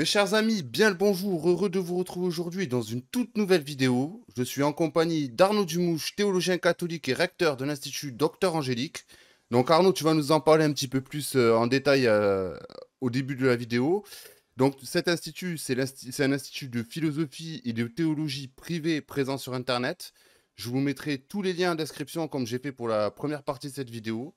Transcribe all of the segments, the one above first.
Mes chers amis, bien le bonjour, heureux de vous retrouver aujourd'hui dans une toute nouvelle vidéo. Je suis en compagnie d'Arnaud Dumouche, théologien catholique et recteur de l'Institut Docteur Angélique. Donc Arnaud, tu vas nous en parler un petit peu plus en détail au début de la vidéo. Donc cet institut, c'est un institut de philosophie et de théologie privée présent sur Internet. Je vous mettrai tous les liens en description comme j'ai fait pour la première partie de cette vidéo.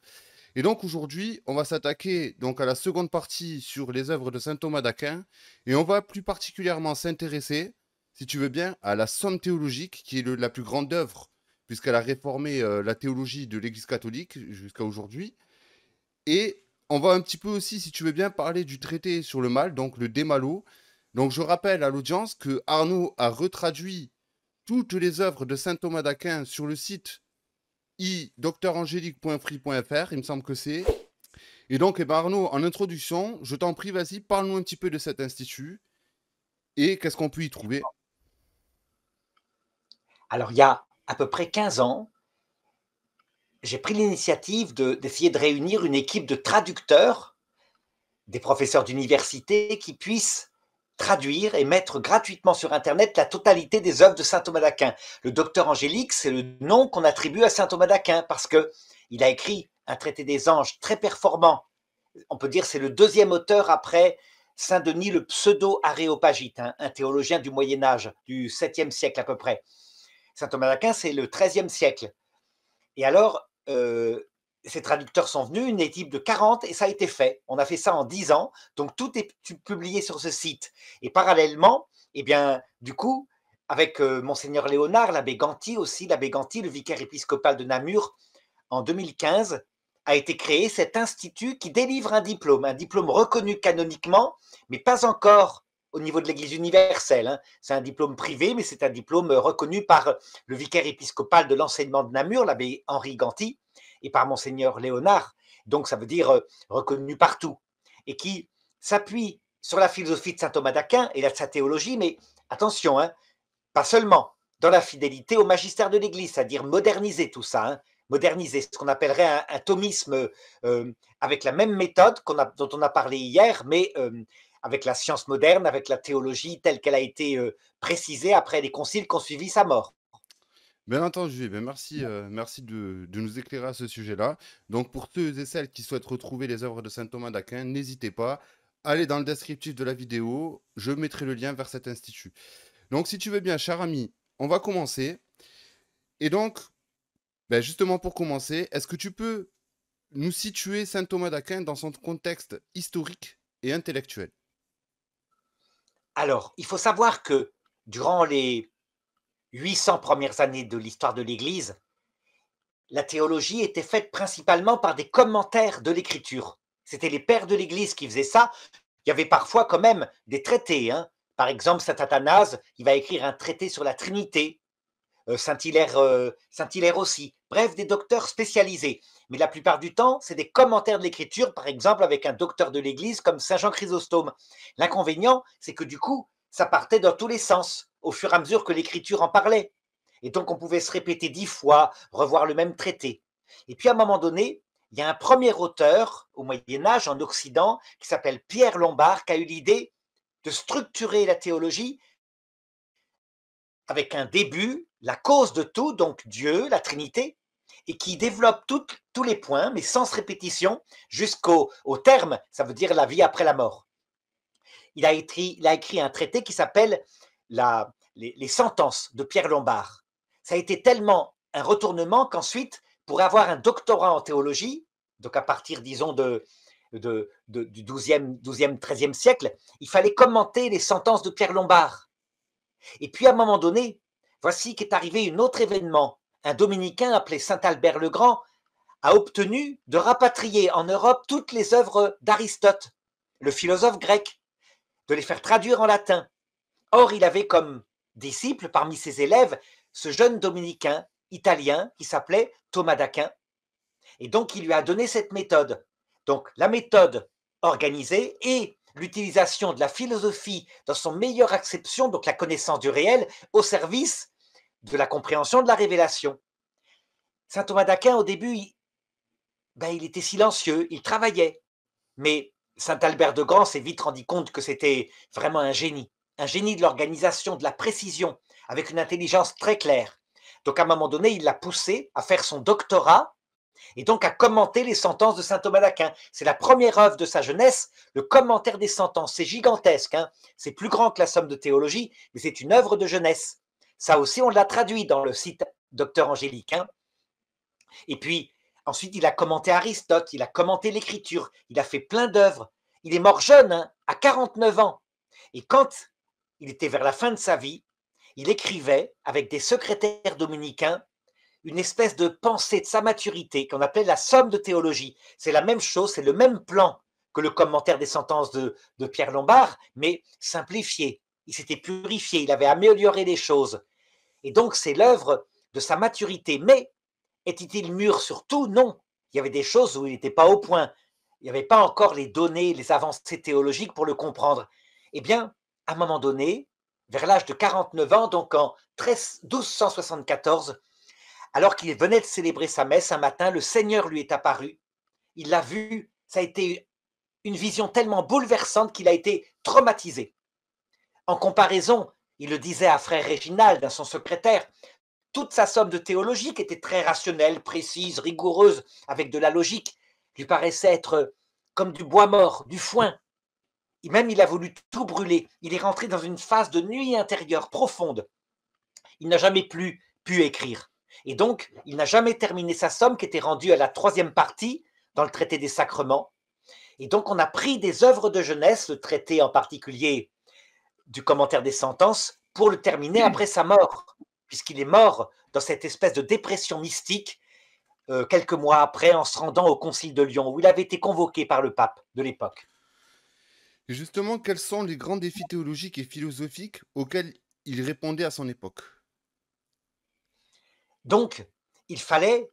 Et donc aujourd'hui, on va s'attaquer donc à la seconde partie sur les œuvres de saint Thomas d'Aquin, et on va plus particulièrement s'intéresser, si tu veux bien, à la Somme théologique, qui est la plus grande œuvre, puisqu'elle a réformé la théologie de l'Église catholique jusqu'à aujourd'hui. Et on va un petit peu aussi, si tu veux bien, parler du traité sur le mal, donc le De Malo. Donc je rappelle à l'audience que Arnaud a retraduit toutes les œuvres de saint Thomas d'Aquin sur le site idocteurangélique.free.fr, il me semble que c'est. Et donc, eh ben Arnaud, en introduction, je t'en prie, vas-y, parle-nous un petit peu de cet institut et qu'est-ce qu'on peut y trouver. Alors, il y a à peu près 15 ans, j'ai pris l'initiative d'essayer de réunir une équipe de traducteurs, des professeurs d'université qui puissent traduire et mettre gratuitement sur Internet la totalité des œuvres de saint Thomas d'Aquin. Le docteur Angélique, c'est le nom qu'on attribue à saint Thomas d'Aquin parce qu'il a écrit un traité des anges très performant. On peut dire que c'est le deuxième auteur après Saint Denis le pseudo-aréopagite, un théologien du Moyen-Âge, du 7e siècle à peu près. Saint Thomas d'Aquin, c'est le 13e siècle. Et alors, ces traducteurs sont venus, une équipe de 40, et ça a été fait. On a fait ça en 10 ans, donc tout est publié sur ce site. Et parallèlement, eh bien, du coup, avec Monseigneur Léonard, l'abbé Ganty aussi, l'abbé Ganty, le vicaire épiscopal de Namur, en 2015, a été créé cet institut qui délivre un diplôme reconnu canoniquement, mais pas encore au niveau de l'Église universelle. Hein. C'est un diplôme privé, mais c'est un diplôme reconnu par le vicaire épiscopal de l'enseignement de Namur, l'abbé Henri Ganty, et par Monseigneur Léonard. Donc ça veut dire reconnu partout. Et qui s'appuie sur la philosophie de saint Thomas d'Aquin et de sa théologie, mais attention, hein, pas seulement dans la fidélité au magistère de l'Église, c'est-à-dire moderniser tout ça, hein, moderniser ce qu'on appellerait un thomisme avec la même méthode dont on a parlé hier, mais avec la science moderne, avec la théologie telle qu'elle a été précisée après les conciles qui ont suivi sa mort. Bien entendu, eh bien merci, merci de nous éclairer à ce sujet-là. Donc pour ceux et celles qui souhaitent retrouver les œuvres de saint Thomas d'Aquin, n'hésitez pas, allez dans le descriptif de la vidéo, je mettrai le lien vers cet institut. Donc si tu veux bien, cher ami, on va commencer. Et donc, ben, justement pour commencer, est-ce que tu peux nous situer saint Thomas d'Aquin dans son contexte historique et intellectuel? Alors, il faut savoir que durant les 800 premières années de l'histoire de l'Église, la théologie était faite principalement par des commentaires de l'Écriture. C'était les pères de l'Église qui faisaient ça. Il y avait parfois quand même des traités. Hein. Par exemple, saint Athanase, il va écrire un traité sur la Trinité. Saint-Hilaire aussi. Bref, des docteurs spécialisés. Mais la plupart du temps, c'est des commentaires de l'Écriture, par exemple avec un docteur de l'Église comme Saint Jean Chrysostome. L'inconvénient, c'est que du coup, ça partait dans tous les sens, au fur et à mesure que l'Écriture en parlait. Et donc, on pouvait se répéter 10 fois, revoir le même traité. Et puis, à un moment donné, il y a un premier auteur au Moyen-Âge en Occident qui s'appelle Pierre Lombard, qui a eu l'idée de structurer la théologie avec un début, la cause de tout, donc Dieu, la Trinité, et qui développe tous les points, mais sans répétition, jusqu'au terme, ça veut dire la vie après la mort. Il a écrit un traité qui s'appelle les sentences de Pierre Lombard. Ça a été tellement un retournement qu'ensuite, pour avoir un doctorat en théologie, donc à partir, disons, du 12e, 13e siècle, il fallait commenter les sentences de Pierre Lombard. Et puis à un moment donné, voici qu'est arrivé un autre événement. Un dominicain appelé Saint Albert le Grand a obtenu de rapatrier en Europe toutes les œuvres d'Aristote, le philosophe grec, de les faire traduire en latin. Or, il avait comme disciple parmi ses élèves ce jeune dominicain italien qui s'appelait Thomas d'Aquin. Et donc, il lui a donné cette méthode. Donc, la méthode organisée et l'utilisation de la philosophie dans son meilleure acception, donc la connaissance du réel, au service de la compréhension de la révélation. Saint Thomas d'Aquin, au début, il était silencieux, il travaillait. Mais Saint Albert de Gand s'est vite rendu compte que c'était vraiment un génie de l'organisation, de la précision, avec une intelligence très claire. Donc à un moment donné, il l'a poussé à faire son doctorat et donc à commenter les sentences de saint Thomas d'Aquin. C'est la première œuvre de sa jeunesse, le commentaire des sentences. C'est gigantesque, hein, c'est plus grand que la somme de théologie, mais c'est une œuvre de jeunesse. Ça aussi, on l'a traduit dans le site Docteur Angélique. Hein. Et puis, ensuite, il a commenté Aristote, il a commenté l'écriture, il a fait plein d'œuvres. Il est mort jeune, hein, à 49 ans. Et quand il était vers la fin de sa vie, il écrivait avec des secrétaires dominicains une espèce de pensée de sa maturité qu'on appelait la somme de théologie. C'est la même chose, c'est le même plan que le commentaire des sentences de Pierre Lombard, mais simplifié. Il s'était purifié, il avait amélioré les choses. Et donc, c'est l'œuvre de sa maturité. Mais était-il mûr sur tout? Non. Il y avait des choses où il n'était pas au point. Il n'y avait pas encore les données, les avancées théologiques pour le comprendre. Eh bien, à un moment donné, vers l'âge de 49 ans, donc en 1274, alors qu'il venait de célébrer sa messe un matin, le Seigneur lui est apparu. Il l'a vu. Ça a été une vision tellement bouleversante qu'il a été traumatisé. En comparaison, il le disait à frère Réginald, à son secrétaire, toute sa somme de théologie, qui était très rationnelle, précise, rigoureuse, avec de la logique, lui paraissait être comme du bois mort, du foin. Et même, il a voulu tout brûler. Il est rentré dans une phase de nuit intérieure profonde. Il n'a jamais plus pu écrire. Et donc, il n'a jamais terminé sa somme qui était rendue à la 3e partie dans le traité des sacrements. Et donc, on a pris des œuvres de jeunesse, le traité en particulier du commentaire des sentences, pour le terminer après sa mort, puisqu'il est mort dans cette espèce de dépression mystique quelques mois après en se rendant au Concile de Lyon, où il avait été convoqué par le pape de l'époque. Et justement, quels sont les grands défis théologiques et philosophiques auxquels il répondait à son époque? Donc, il fallait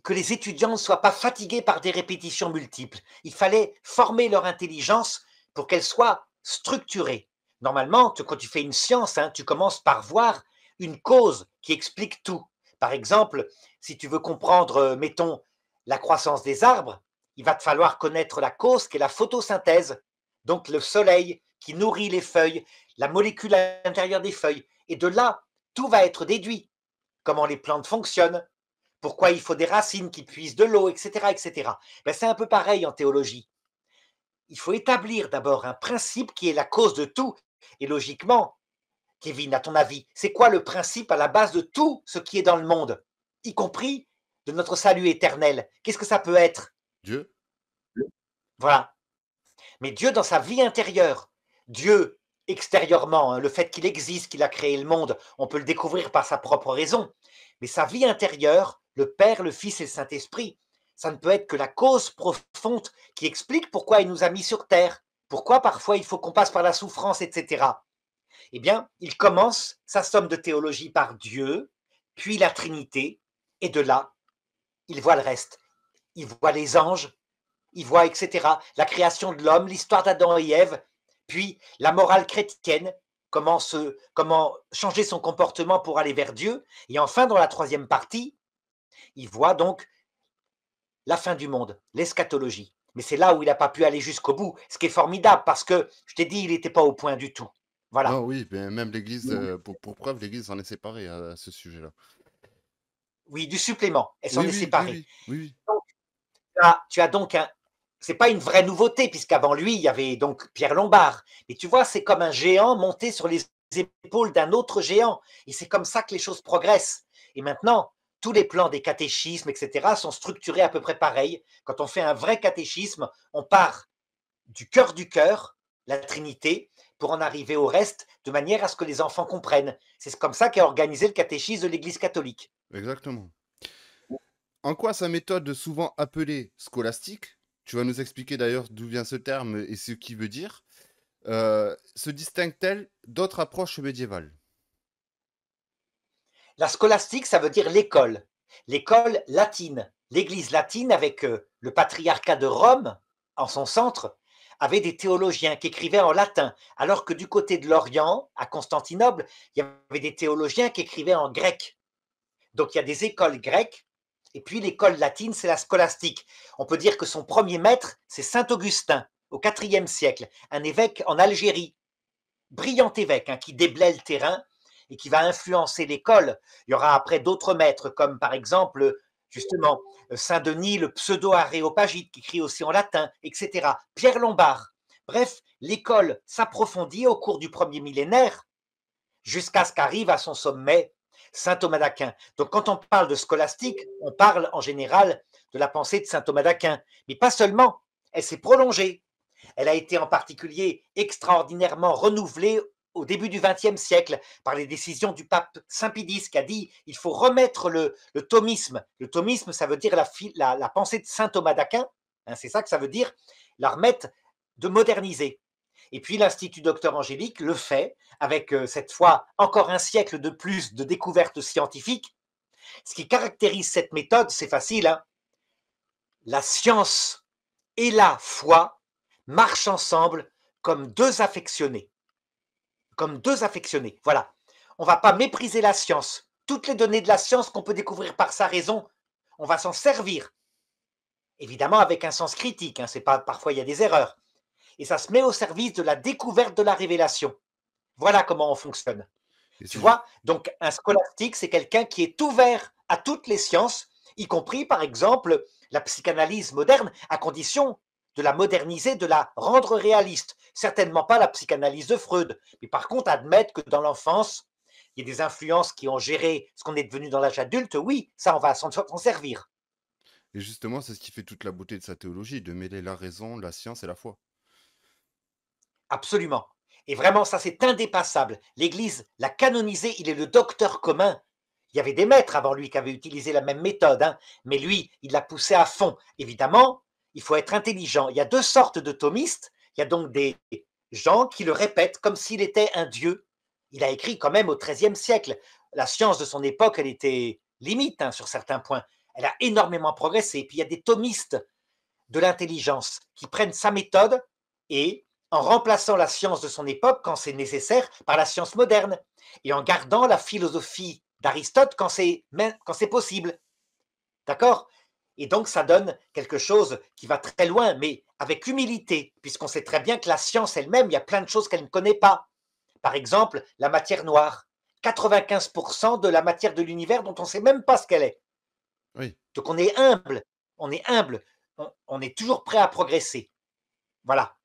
que les étudiants ne soient pas fatigués par des répétitions multiples. Il fallait former leur intelligence pour qu'elle soit structurée. Normalement, quand tu fais une science, hein, tu commences par voir une cause qui explique tout. Par exemple, si tu veux comprendre, mettons, la croissance des arbres, il va te falloir connaître la cause qui est la photosynthèse, donc le soleil qui nourrit les feuilles, la molécule à l'intérieur des feuilles. Et de là, tout va être déduit. Comment les plantes fonctionnent, pourquoi il faut des racines qui puisent de l'eau, etc. etc. Ben, c'est un peu pareil en théologie. Il faut établir d'abord un principe qui est la cause de tout. Et logiquement, Kevin, à ton avis, c'est quoi le principe à la base de tout ce qui est dans le monde, y compris de notre salut éternel? Qu'est-ce que ça peut être? Dieu? Voilà. Mais Dieu dans sa vie intérieure, Dieu extérieurement, hein, le fait qu'il existe, qu'il a créé le monde, on peut le découvrir par sa propre raison. Mais sa vie intérieure, le Père, le Fils et le Saint-Esprit, ça ne peut être que la cause profonde qui explique pourquoi il nous a mis sur terre, pourquoi parfois il faut qu'on passe par la souffrance, etc. Eh bien, il commence sa somme de théologie par Dieu, puis la Trinité, et de là, il voit le reste. Il voit les anges, il voit, etc., la création de l'homme, l'histoire d'Adam et Ève, puis la morale chrétienne, comment changer son comportement pour aller vers Dieu. Et enfin, dans la 3e partie, il voit donc la fin du monde, l'eschatologie. Mais c'est là où il n'a pas pu aller jusqu'au bout, ce qui est formidable, parce que, je t'ai dit, il n'était pas au point du tout. Non, Voilà. oui, ben, même l'Église, pour preuve, l'Église en est séparée à ce sujet-là. Oui, du supplément, elle s'en Oui, est oui, oui, séparée. oui, oui, oui. Donc, tu as donc un... C'est pas une vraie nouveauté, puisqu'avant lui, il y avait donc Pierre Lombard. Mais tu vois, c'est comme un géant monté sur les épaules d'un autre géant. Et c'est comme ça que les choses progressent. Et maintenant, tous les plans des catéchismes, etc., sont structurés à peu près pareil. Quand on fait un vrai catéchisme, on part du cœur, la Trinité, pour en arriver au reste, de manière à ce que les enfants comprennent. C'est comme ça qu'est organisé le catéchisme de l'Église catholique. Exactement. En quoi sa méthode, souvent appelée scolastique, tu vas nous expliquer d'ailleurs d'où vient ce terme et ce qu'il veut dire, se distingue-t-elle d'autres approches médiévales? La scolastique, ça veut dire l'école latine. L'Église latine, avec le patriarcat de Rome en son centre, avait des théologiens qui écrivaient en latin, alors que du côté de l'Orient, à Constantinople, il y avait des théologiens qui écrivaient en grec. Donc il y a des écoles grecques, et puis l'école latine, c'est la scolastique. On peut dire que son premier maître, c'est Saint Augustin, au IVe siècle, un évêque en Algérie, brillant évêque qui déblaye le terrain et qui va influencer l'école. Il y aura après d'autres maîtres, comme par exemple, justement, Saint-Denis, le pseudo-aréopagite, qui écrit aussi en latin, etc. Pierre Lombard. Bref, l'école s'approfondit au cours du premier millénaire jusqu'à ce qu'arrive à son sommet saint Thomas d'Aquin. Donc quand on parle de scolastique, on parle en général de la pensée de saint Thomas d'Aquin, mais pas seulement, elle s'est prolongée. Elle a été en particulier extraordinairement renouvelée au début du XXe siècle par les décisions du pape Saint Pie qui a dit il faut remettre le thomisme. Le thomisme, ça veut dire la pensée de saint Thomas d'Aquin, c'est ça que ça veut dire, la remettre, de moderniser. Et puis l'Institut Docteur Angélique le fait avec cette fois encore un siècle de plus de découvertes scientifiques. Ce qui caractérise cette méthode, c'est facile, la science et la foi marchent ensemble comme deux affectionnés. Comme deux affectionnés, voilà. On ne va pas mépriser la science. Toutes les données de la science qu'on peut découvrir par sa raison, on va s'en servir. Évidemment avec un sens critique, c'est pas, parfois il y a des erreurs. Et ça se met au service de la découverte de la révélation. Voilà comment on fonctionne. Tu vois, donc un scolastique, c'est quelqu'un qui est ouvert à toutes les sciences, y compris par exemple la psychanalyse moderne, à condition de la moderniser, de la rendre réaliste. Certainement pas la psychanalyse de Freud, mais par contre admettre que dans l'enfance, il y a des influences qui ont géré ce qu'on est devenu dans l'âge adulte, oui, ça on va s'en servir. Et justement, c'est ce qui fait toute la beauté de sa théologie, de mêler la raison, la science et la foi. Absolument. Et vraiment, ça c'est indépassable. L'Église l'a canonisé, il est le docteur commun. Il y avait des maîtres avant lui qui avaient utilisé la même méthode, mais lui, il l'a poussé à fond. Évidemment, il faut être intelligent. Il y a deux sortes de thomistes. Il y a donc des gens qui le répètent comme s'il était un dieu. Il a écrit quand même au XIIIe siècle. La science de son époque, elle était limite sur certains points. Elle a énormément progressé. Et puis il y a des thomistes de l'intelligence qui prennent sa méthode et en remplaçant la science de son époque quand c'est nécessaire par la science moderne et en gardant la philosophie d'Aristote quand c'est possible. D'accord? Et donc ça donne quelque chose qui va très loin, mais avec humilité, puisqu'on sait très bien que la science elle-même, il y a plein de choses qu'elle ne connaît pas. Par exemple, la matière noire. 95% de la matière de l'univers dont on ne sait même pas ce qu'elle est. Oui. Donc on est humble, on est toujours prêt à progresser. Voilà.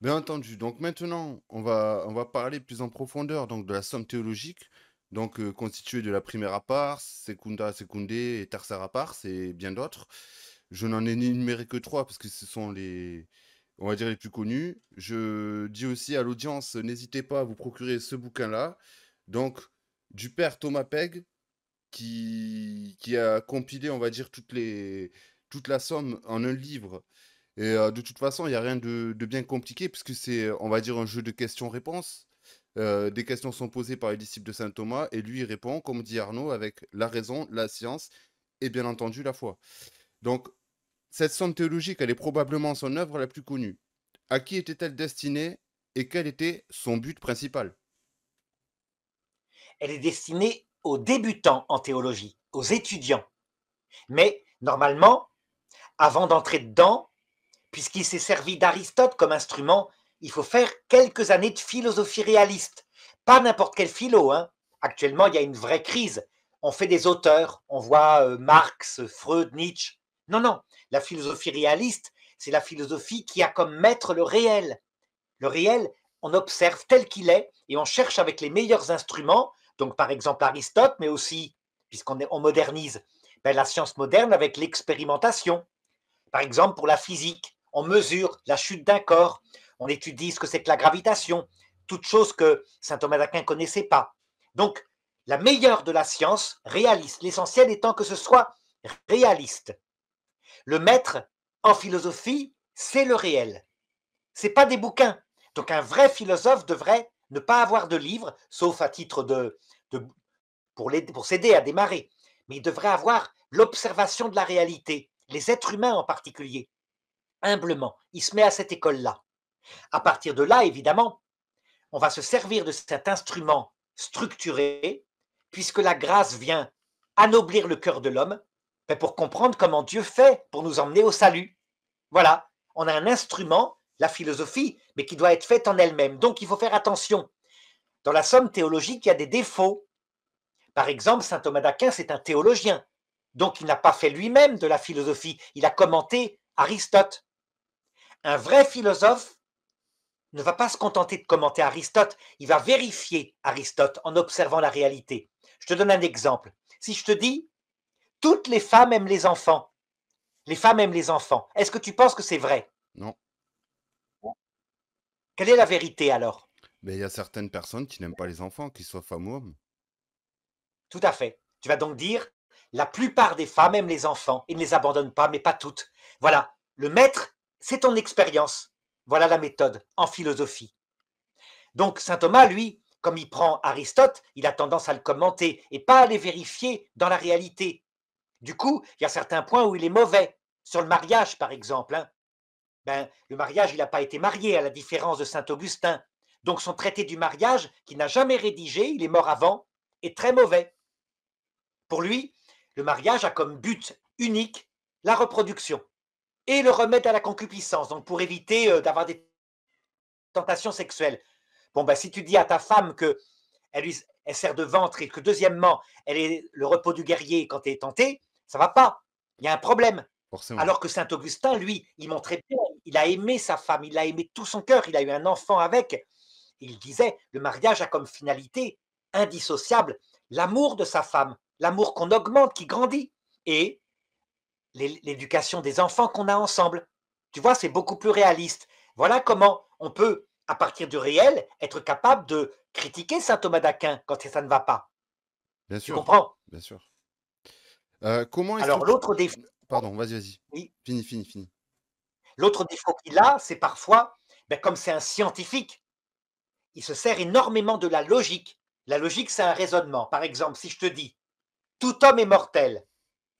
Bien entendu. Donc maintenant, on va parler plus en profondeur donc, de la somme théologique, donc constituée de la primera pars, secunda secundae et tercera pars, et bien d'autres. Je n'en ai énuméré que trois parce que ce sont les, on va dire, les plus connus. Je dis aussi à l'audience, n'hésitez pas à vous procurer ce bouquin-là. Donc, du père Thomas Pegg, qui a compilé, on va dire, toute la somme en un livre. Et de toute façon, il n'y a rien de bien compliqué, puisque c'est, on va dire, un jeu de questions-réponses. Des questions sont posées par les disciples de saint Thomas, et lui, il répond, comme dit Arnaud, avec la raison, la science, et bien entendu, la foi. Donc, cette somme théologique, elle est probablement son œuvre la plus connue. À qui était-elle destinée, et quel était son but principal? Elle est destinée aux débutants en théologie, aux étudiants. Mais normalement, avant d'entrer dedans, puisqu'il s'est servi d'Aristote comme instrument, il faut faire quelques années de philosophie réaliste. Pas n'importe quel philo. Actuellement, il y a une vraie crise. On fait des auteurs, on voit Marx, Freud, Nietzsche. Non, non, la philosophie réaliste, c'est la philosophie qui a comme maître le réel. Le réel, on observe tel qu'il est et on cherche avec les meilleurs instruments, donc par exemple Aristote, mais aussi, puisqu'on modernise, la science moderne avec l'expérimentation. Par exemple, pour la physique, on mesure la chute d'un corps, on étudie ce que c'est que la gravitation, toutes choses que saint Thomas d'Aquin ne connaissait pas. Donc, la meilleure de la science, réaliste, l'essentiel étant que ce soit réaliste. Le maître en philosophie, c'est le réel. Ce n'est pas des bouquins. Donc, un vrai philosophe devrait ne pas avoir de livres, sauf à titre pour s'aider à démarrer, mais il devrait avoir l'observation de la réalité, les êtres humains en particulier. Humblement, il se met à cette école-là. À partir de là, évidemment, on va se servir de cet instrument structuré, puisque la grâce vient anoblir le cœur de l'homme, pour comprendre comment Dieu fait pour nous emmener au salut. Voilà, on a un instrument la philosophie, mais qui doit être faite en elle-même. Donc, il faut faire attention. Dans la somme théologique, il y a des défauts. Par exemple, saint Thomas d'Aquin, c'est un théologien. Donc, il n'a pas fait lui-même de la philosophie. Il a commenté Aristote. Un vrai philosophe ne va pas se contenter de commenter Aristote, il va vérifier Aristote en observant la réalité. Je te donne un exemple. Si je te dis, toutes les femmes aiment les enfants, est-ce que tu penses que c'est vrai? Non. Quelle est la vérité alors? Mais il y a certaines personnes qui n'aiment pas les enfants, qu'ils soient femmes ou hommes. Tout à fait. Tu vas donc dire, la plupart des femmes aiment les enfants et ne les abandonnent pas, mais pas toutes. Voilà, le maître, c'est ton expérience. Voilà la méthode en philosophie. Donc saint Thomas, lui, comme il prend Aristote, il a tendance à le commenter et pas à les vérifier dans la réalité. Du coup, il y a certains points où il est mauvais. Sur le mariage, par exemple. Le mariage, il n'a pas été marié, à la différence de saint Augustin. Donc son traité du mariage, qu'il n'a jamais rédigé, il est mort avant, est très mauvais. Pour lui, le mariage a comme but unique la reproduction et le remède à la concupiscence, donc pour éviter d'avoir des tentations sexuelles. Bon, si tu dis à ta femme qu'elle sert de ventre et que deuxièmement, elle est le repos du guerrier quand elle est tentée, ça va pas. Il y a un problème. Forcément. Alors que saint Augustin, lui, il montrait bien, il a aimé sa femme, il l'a aimé de tout son cœur, il a eu un enfant avec. Il disait, le mariage a comme finalité indissociable l'amour de sa femme, l'amour qu'on augmente, qui grandit, et l'éducation des enfants qu'on a ensemble. Tu vois, c'est beaucoup plus réaliste. Voilà comment on peut, à partir du réel, être capable de critiquer saint Thomas d'Aquin quand ça ne va pas. Bien Tu sûr, comprends? bien sûr. Comment est Alors structuré... l'autre défaut, Pardon, vas-y, vas-y. oui, Fini, fini, fini. l'autre défaut qu'il a, c'est parfois, comme c'est un scientifique, il se sert énormément de la logique. La logique, c'est un raisonnement. Par exemple, si je te dis, tout homme est mortel,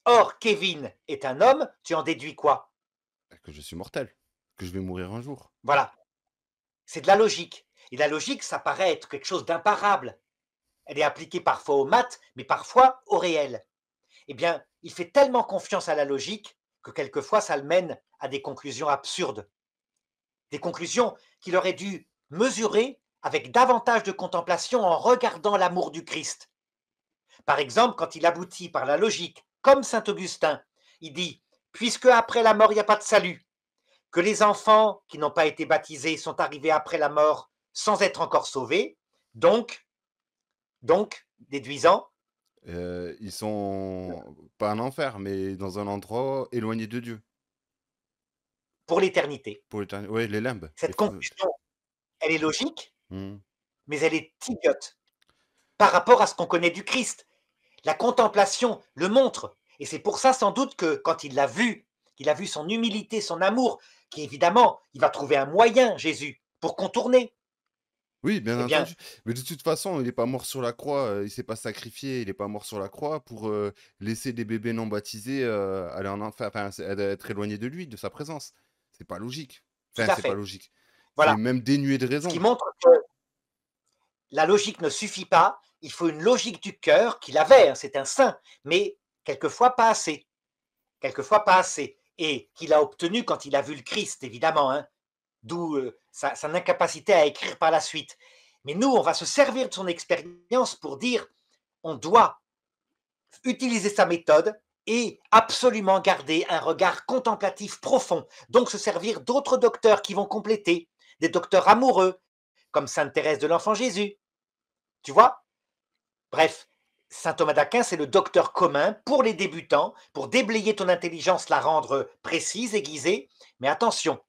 or Kevin est un homme, tu en déduis quoi? Que je suis mortel, que je vais mourir un jour. Voilà, c'est de la logique. Et la logique, ça paraît être quelque chose d'imparable. Elle est appliquée parfois aux maths, mais parfois au réel. Eh bien, il fait tellement confiance à la logique que quelquefois ça le mène à des conclusions absurdes. Des conclusions qu'il aurait dû mesurer avec davantage de contemplation en regardant l'amour du Christ. Par exemple, quand il aboutit par la logique, comme saint Augustin, il dit, puisque après la mort, il n'y a pas de salut, que les enfants qui n'ont pas été baptisés sont arrivés après la mort sans être encore sauvés, donc, déduisant, Ils sont pas en enfer, mais dans un endroit éloigné de Dieu, pour l'éternité. pour l'éternité. Ouais, les limbes. Cette conclusion, elle est logique, Mmh. mais elle est idiote par rapport à ce qu'on connaît du Christ. La contemplation le montre. Et c'est pour ça sans doute que quand il l'a vu, qu'il a vu son humilité, son amour, qu'évidemment, il va trouver un moyen, Jésus, pour contourner. Oui, bien Eh bien, entendu. Mais de toute façon, il est pas mort sur la croix, il s'est pas sacrifié, il est pas mort sur la croix pour, laisser des bébés non baptisés, aller en enfer, enfin, être éloignés de lui, de sa présence. C'est pas logique. tout Enfin, à c'est pas fait. logique. C'est Voilà. même dénué de Ce qui raison. montre que la logique ne suffit pas. Il faut une logique du cœur qu'il avait. C'est un saint, mais quelquefois pas assez. Quelquefois pas assez. Et qu'il a obtenu quand il a vu le Christ, évidemment. D'où son incapacité à écrire par la suite. Mais nous, on va se servir de son expérience pour dire on doit utiliser sa méthode et absolument garder un regard contemplatif profond. Donc se servir d'autres docteurs qui vont compléter, des docteurs amoureux, comme Sainte Thérèse de l'Enfant Jésus. Tu vois? Bref, saint Thomas d'Aquin, c'est le docteur commun pour les débutants, pour déblayer ton intelligence, la rendre précise, aiguisée. Mais attention,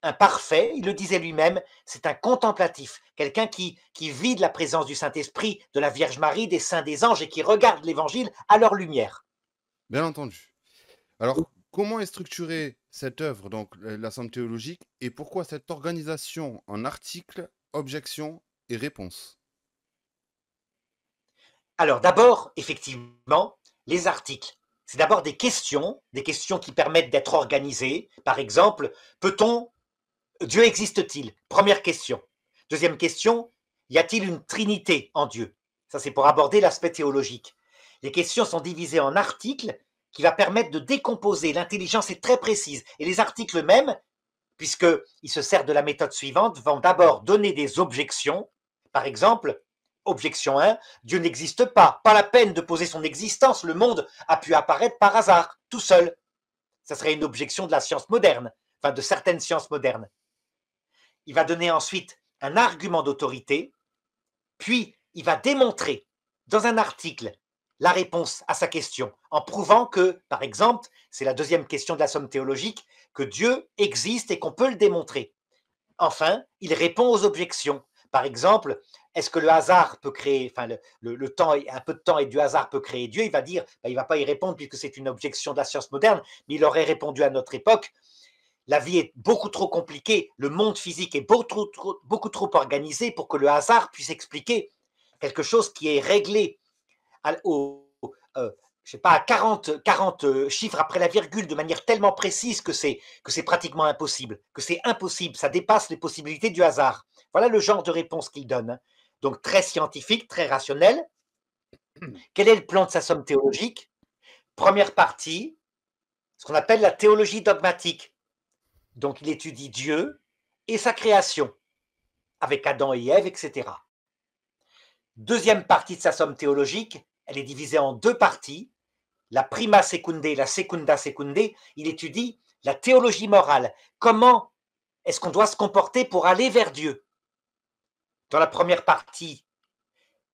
un parfait, il le disait lui-même, c'est un contemplatif, quelqu'un qui vit de la présence du Saint-Esprit, de la Vierge Marie, des saints, des anges et qui regarde l'Évangile à leur lumière. Bien entendu. Alors, comment est structurée cette œuvre, donc la somme théologique, et pourquoi cette organisation en articles, objections et réponses? Alors d'abord, effectivement, les articles. C'est d'abord des questions qui permettent d'être organisées. Par exemple, Dieu existe-t-il? Première question. Deuxième question, y a-t-il une trinité en Dieu? Ça, c'est pour aborder l'aspect théologique. Les questions sont divisées en articles qui va permettre de décomposer. L'intelligence est très précise. Et les articles eux-mêmes puisqu'il se sert de la méthode suivante, vont d'abord donner des objections. Par exemple, objection 1, Dieu n'existe pas. Pas la peine de poser son existence, le monde a pu apparaître par hasard, tout seul. Ça serait une objection de la science moderne, enfin de certaines sciences modernes. Il va donner ensuite un argument d'autorité, puis il va démontrer dans un article la réponse à sa question, en prouvant que, par exemple, c'est la deuxième question de la somme théologique, que Dieu existe et qu'on peut le démontrer. Enfin, il répond aux objections. Par exemple, est-ce que le hasard peut créer, enfin le temps, un peu de temps et du hasard peut créer Dieu? Il va dire, il ne va pas y répondre puisque c'est une objection de la science moderne, mais il aurait répondu à notre époque, la vie est beaucoup trop compliquée, le monde physique est beaucoup trop organisé pour que le hasard puisse expliquer quelque chose qui est réglé je sais pas, à 40 chiffres après la virgule de manière tellement précise que c'est pratiquement impossible, que c'est impossible, ça dépasse les possibilités du hasard. Voilà le genre de réponse qu'il donne. Donc très scientifique, très rationnel. Quel est le plan de sa somme théologique? Première partie, ce qu'on appelle la théologie dogmatique. Donc il étudie Dieu et sa création, avec Adam et Ève, etc. Deuxième partie de sa somme théologique, elle est divisée en deux parties. La prima secundae et la secunda secundae, il étudie la théologie morale. Comment est-ce qu'on doit se comporter pour aller vers Dieu? Dans la première partie,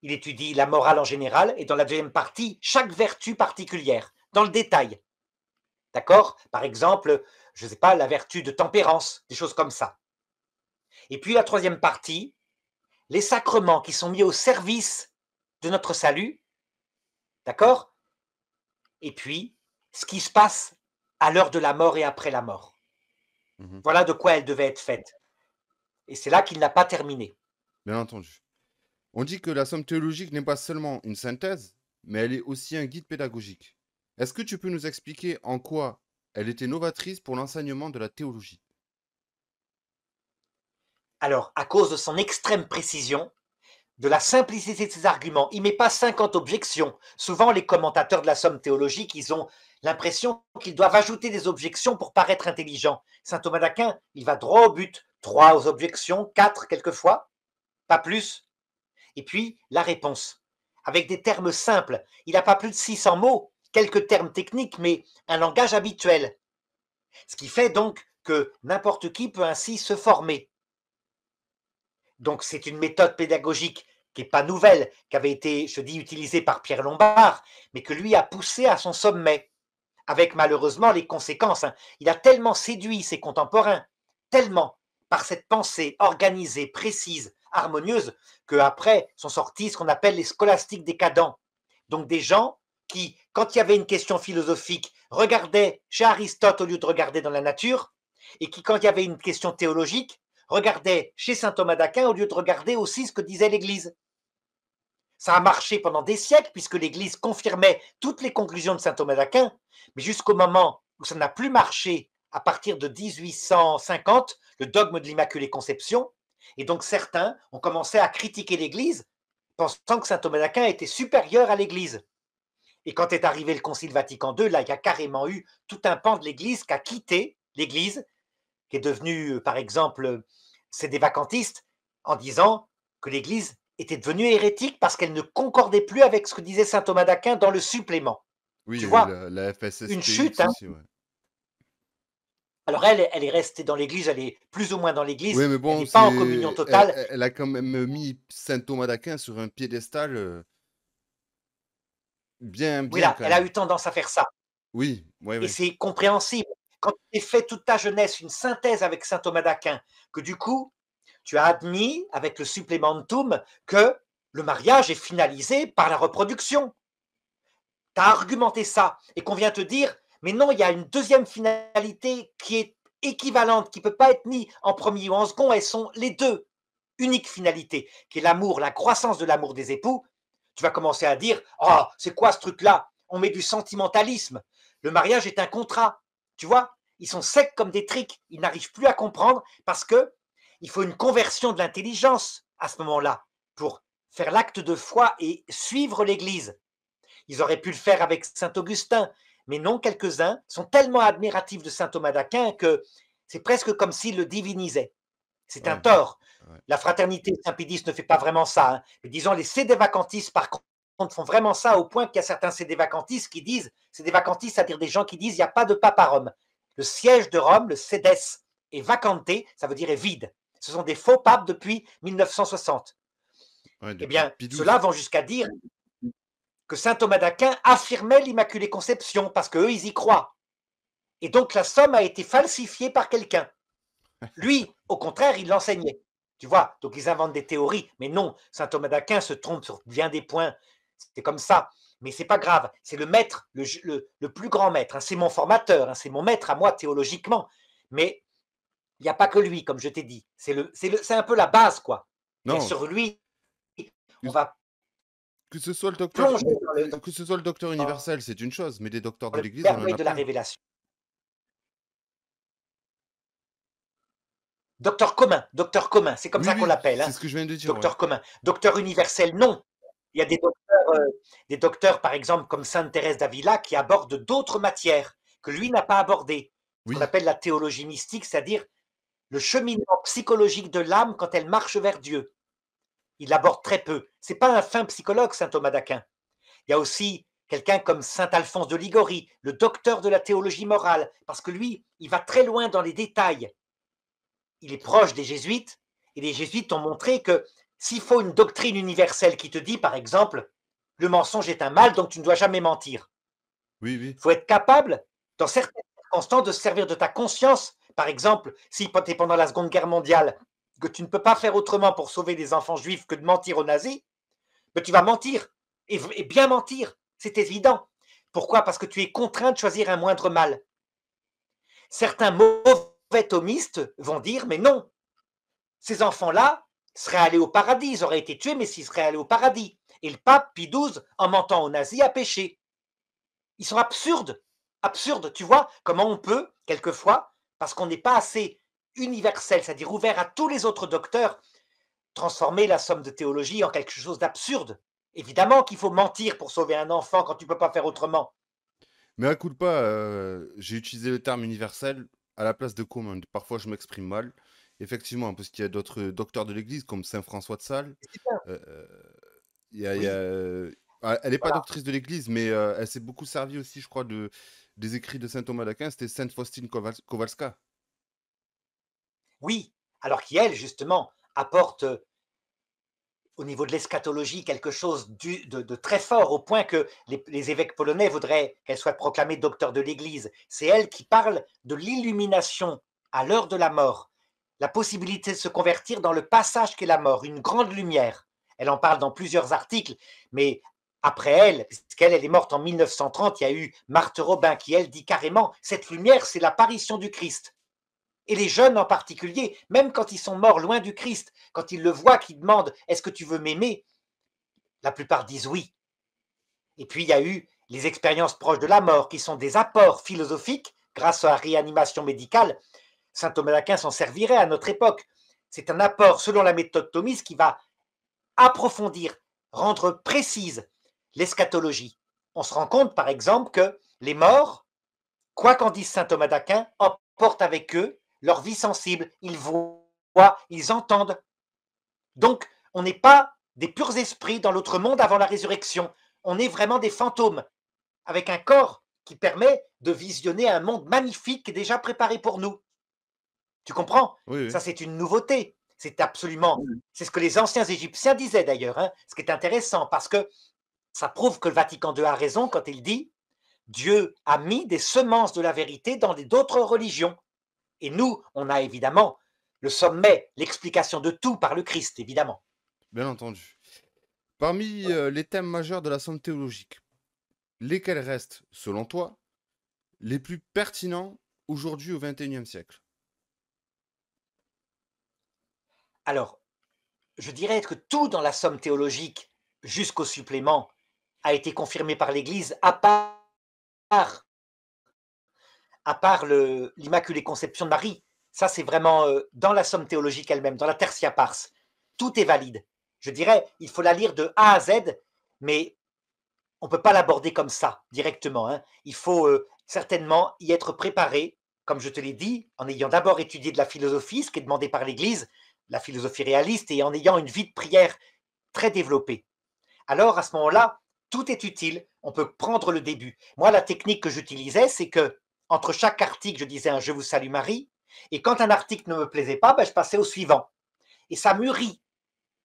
il étudie la morale en général, et dans la deuxième partie, chaque vertu particulière, dans le détail. D'accord? Par exemple, je ne sais pas, la vertu de tempérance, des choses comme ça. Et puis la troisième partie, les sacrements qui sont mis au service de notre salut. D'accord? Et puis, ce qui se passe à l'heure de la mort et après la mort. Voilà de quoi elle devait être faite. Et c'est là qu'il n'a pas terminé. Bien entendu. On dit que la somme théologique n'est pas seulement une synthèse, mais elle est aussi un guide pédagogique. Est-ce que tu peux nous expliquer en quoi elle était novatrice pour l'enseignement de la théologie? Alors, à cause de son extrême précision, de la simplicité de ses arguments, il ne met pas 50 objections. Souvent, les commentateurs de la somme théologique, ils ont l'impression qu'ils doivent ajouter des objections pour paraître intelligents. Saint Thomas d'Aquin, il va droit au but. 3 aux objections, 4 quelquefois, pas plus. Et puis, la réponse, avec des termes simples. Il n'a pas plus de 600 mots, quelques termes techniques, mais un langage habituel. Ce qui fait donc que n'importe qui peut ainsi se former. Donc, c'est une méthode pédagogique qui n'est pas nouvelle, qui avait été, je dis, utilisée par Pierre Lombard, mais que lui a poussé à son sommet, avec malheureusement les conséquences. Il a tellement séduit ses contemporains, tellement, par cette pensée organisée, précise, harmonieuse, qu'après sont sortis ce qu'on appelle les scolastiques décadents. Donc des gens qui, quand il y avait une question philosophique, regardaient chez Aristote au lieu de regarder dans la nature, et qui, quand il y avait une question théologique, regardaient chez saint Thomas d'Aquin au lieu de regarder aussi ce que disait l'Église. Ça a marché pendant des siècles puisque l'Église confirmait toutes les conclusions de saint Thomas d'Aquin, mais jusqu'au moment où ça n'a plus marché à partir de 1850, le dogme de l'Immaculée Conception, et donc certains ont commencé à critiquer l'Église, pensant que saint Thomas d'Aquin était supérieur à l'Église. Et quand est arrivé le Concile Vatican II, là, il y a carrément eu tout un pan de l'Église qui a quitté l'Église, qui est devenu, par exemple, c'est des vacantistes, en disant que l'Église était devenue hérétique parce qu'elle ne concordait plus avec ce que disait saint Thomas d'Aquin dans le supplément. Oui, il Tu y a eu vois, la une chute. FSSTX aussi, ouais. Alors elle est restée dans l'Église, elle est plus ou moins dans l'Église, Oui, mais elle bon, n'est pas en communion totale. elle a quand même mis saint Thomas d'Aquin sur un piédestal bien, Oui, bien là, quand elle a même. eu tendance à faire ça. Oui, oui, Et oui. c'est compréhensible. Quand tu as fait toute ta jeunesse une synthèse avec saint Thomas d'Aquin, que du coup, tu as admis avec le supplementum que le mariage est finalisé par la reproduction. Tu as argumenté ça et qu'on vient te dire, mais non, il y a une deuxième finalité qui est équivalente, qui ne peut pas être ni en premier ou en second, elles sont les deux. Unique finalité, qui est l'amour, la croissance de l'amour des époux. Tu vas commencer à dire, oh, c'est quoi ce truc-là? On met du sentimentalisme. Le mariage est un contrat. Tu vois, ils sont secs comme des triques. Ils n'arrivent plus à comprendre parce que il faut une conversion de l'intelligence à ce moment-là pour faire l'acte de foi et suivre l'Église. Ils auraient pu le faire avec saint Augustin, mais non, quelques-uns sont tellement admiratifs de saint Thomas d'Aquin que C'est presque comme s'il le divinisait. C'est un Ouais, tort. ouais. La fraternité Saint-Pédis ne fait pas vraiment ça, hein. Mais disons, les sédévacantistes, par contre, font vraiment ça au point qu'il y a certains sédévacantistes qui disent, sédévacantistes, c'est-à-dire des gens qui disent, il n'y a pas de pape à Rome. Le siège de Rome, le sédès, est vacanté, ça veut dire est vide. Ce sont des faux papes depuis 1960. Ouais, Eh depuis bien, Pie ceux-là XII. vont jusqu'à dire que saint Thomas d'Aquin affirmait l'Immaculée Conception parce qu'eux, ils y croient. Et donc, la somme a été falsifiée par quelqu'un. Lui, au contraire, il l'enseignait. Tu vois, donc ils inventent des théories, mais non, saint Thomas d'Aquin se trompe sur bien des points. C'est comme ça. Mais c'est pas grave, c'est le maître, le plus grand maître, hein. C'est mon formateur, hein. C'est mon maître à moi théologiquement. Mais il n'y a pas que lui, comme je t'ai dit. C'est un peu la base, quoi. Et Non, sur lui, que, on va que ce soit le docteur, plonger dans que ce soit le docteur dans universel, c'est une chose, mais des docteurs de le l'Église, on en merveille a de la plein. révélation. Docteur commun, c'est comme Oui, ça qu'on oui, l'appelle, c'est hein. ce que je viens de dire, ouais. Docteur commun. Docteur universel, non. Il y a des docteurs, par exemple, comme Sainte Thérèse d'Avila, qui abordent d'autres matières que lui n'a pas abordées. Ce qu'on Oui, appelle la théologie mystique, c'est-à-dire le cheminement psychologique de l'âme quand elle marche vers Dieu. Il l'aborde très peu. C'est pas un fin psychologue, saint Thomas d'Aquin. Il y a aussi quelqu'un comme saint Alphonse de Ligorie, le docteur de la théologie morale, parce que lui, il va très loin dans les détails. Il est proche des jésuites, et les jésuites ont montré que s'il faut une doctrine universelle qui te dit, par exemple, le mensonge est un mal, donc tu ne dois jamais mentir, oui, oui. il faut être capable, dans certaines circonstances, de se servir de ta conscience. Par exemple, si tu es pendant la Seconde Guerre mondiale, que tu ne peux pas faire autrement pour sauver les enfants juifs que de mentir aux nazis, mais tu vas mentir, et bien mentir, c'est évident. Pourquoi? Parce que tu es contraint de choisir un moindre mal. Certains mauvais thomistes vont dire, mais non, ces enfants-là seraient allés au paradis, ils auraient été tués, mais s'ils seraient allés au paradis. Et le pape Pie XII, en mentant aux nazis, a péché. Ils sont absurdes, absurdes. Tu vois comment on peut, quelquefois, parce qu'on n'est pas assez universel, c'est-à-dire ouvert à tous les autres docteurs, transformer la somme de théologie en quelque chose d'absurde. Évidemment qu'il faut mentir pour sauver un enfant quand tu ne peux pas faire autrement. Mais à culpa, j'ai utilisé le terme universel à la place de commun. Parfois, je m'exprime mal. Effectivement, parce qu'il y a d'autres docteurs de l'Église, comme saint François de Sales. C'est bien. euh, il y a, Oui, elle n'est pas voilà. doctrice de l'Église, mais elle s'est beaucoup servie aussi, je crois, des écrits de saint Thomas d'Aquin. C'était sainte Faustine Kowalska. Oui, alors qui, elle, justement, apporte au niveau de l'eschatologie quelque chose de très fort, au point que les évêques polonais voudraient qu'elle soit proclamée docteur de l'Église. C'est elle qui parle de l'illumination à l'heure de la mort, la possibilité de se convertir dans le passage qu'est la mort, une grande lumière. Elle en parle dans plusieurs articles, mais après elle, puisqu'elle est morte en 1930, il y a eu Marthe Robin qui, elle, dit carrément, cette lumière, c'est l'apparition du Christ. Et les jeunes en particulier, même quand ils sont morts loin du Christ, quand ils le voient, qu'ils demandent est-ce que tu veux m'aimer, la plupart disent oui. Et puis il y a eu les expériences proches de la mort, qui sont des apports philosophiques grâce à la réanimation médicale. Saint Thomas d'Aquin s'en servirait à notre époque. C'est un apport selon la méthode thomiste qui va approfondir, rendre précise l'eschatologie. On se rend compte par exemple que les morts, quoi qu'en dise saint Thomas d'Aquin, emportent avec eux leur vie sensible. Ils voient, ils entendent. Donc, on n'est pas des purs esprits dans l'autre monde avant la résurrection. On est vraiment des fantômes, avec un corps qui permet de visionner un monde magnifique qui est déjà préparé pour nous. Tu comprends? Oui, oui. Ça, c'est une nouveauté. C'est absolument. C'est ce que les anciens Égyptiens disaient d'ailleurs, hein, ce qui est intéressant, parce que ça prouve que le Vatican II a raison quand il dit Dieu a mis des semences de la vérité dans d'autres religions. Et nous, on a évidemment le sommet, l'explication de tout par le Christ, évidemment. Bien entendu. Parmi les thèmes majeurs de la somme théologique, lesquels restent, selon toi, les plus pertinents aujourd'hui au XXIe siècle? Alors, je dirais que tout dans la somme théologique, jusqu'au supplément, a été confirmé par l'Église, à part l'Immaculée Conception de Marie. Ça, c'est vraiment dans la somme théologique elle-même, dans la Tertia Pars. Tout est valide. Je dirais, il faut la lire de A à Z, mais on ne peut pas l'aborder comme ça, directement, hein. Il faut certainement y être préparé, comme je te l'ai dit, en ayant d'abord étudié de la philosophie, ce qui est demandé par l'Église, la philosophie réaliste, et en ayant une vie de prière très développée. Alors, à ce moment-là, tout est utile. On peut prendre le début. Moi, la technique que j'utilisais, c'est que entre chaque article, je disais un Je vous salue Marie, et quand un article ne me plaisait pas, ben, je passais au suivant. Et ça mûrit.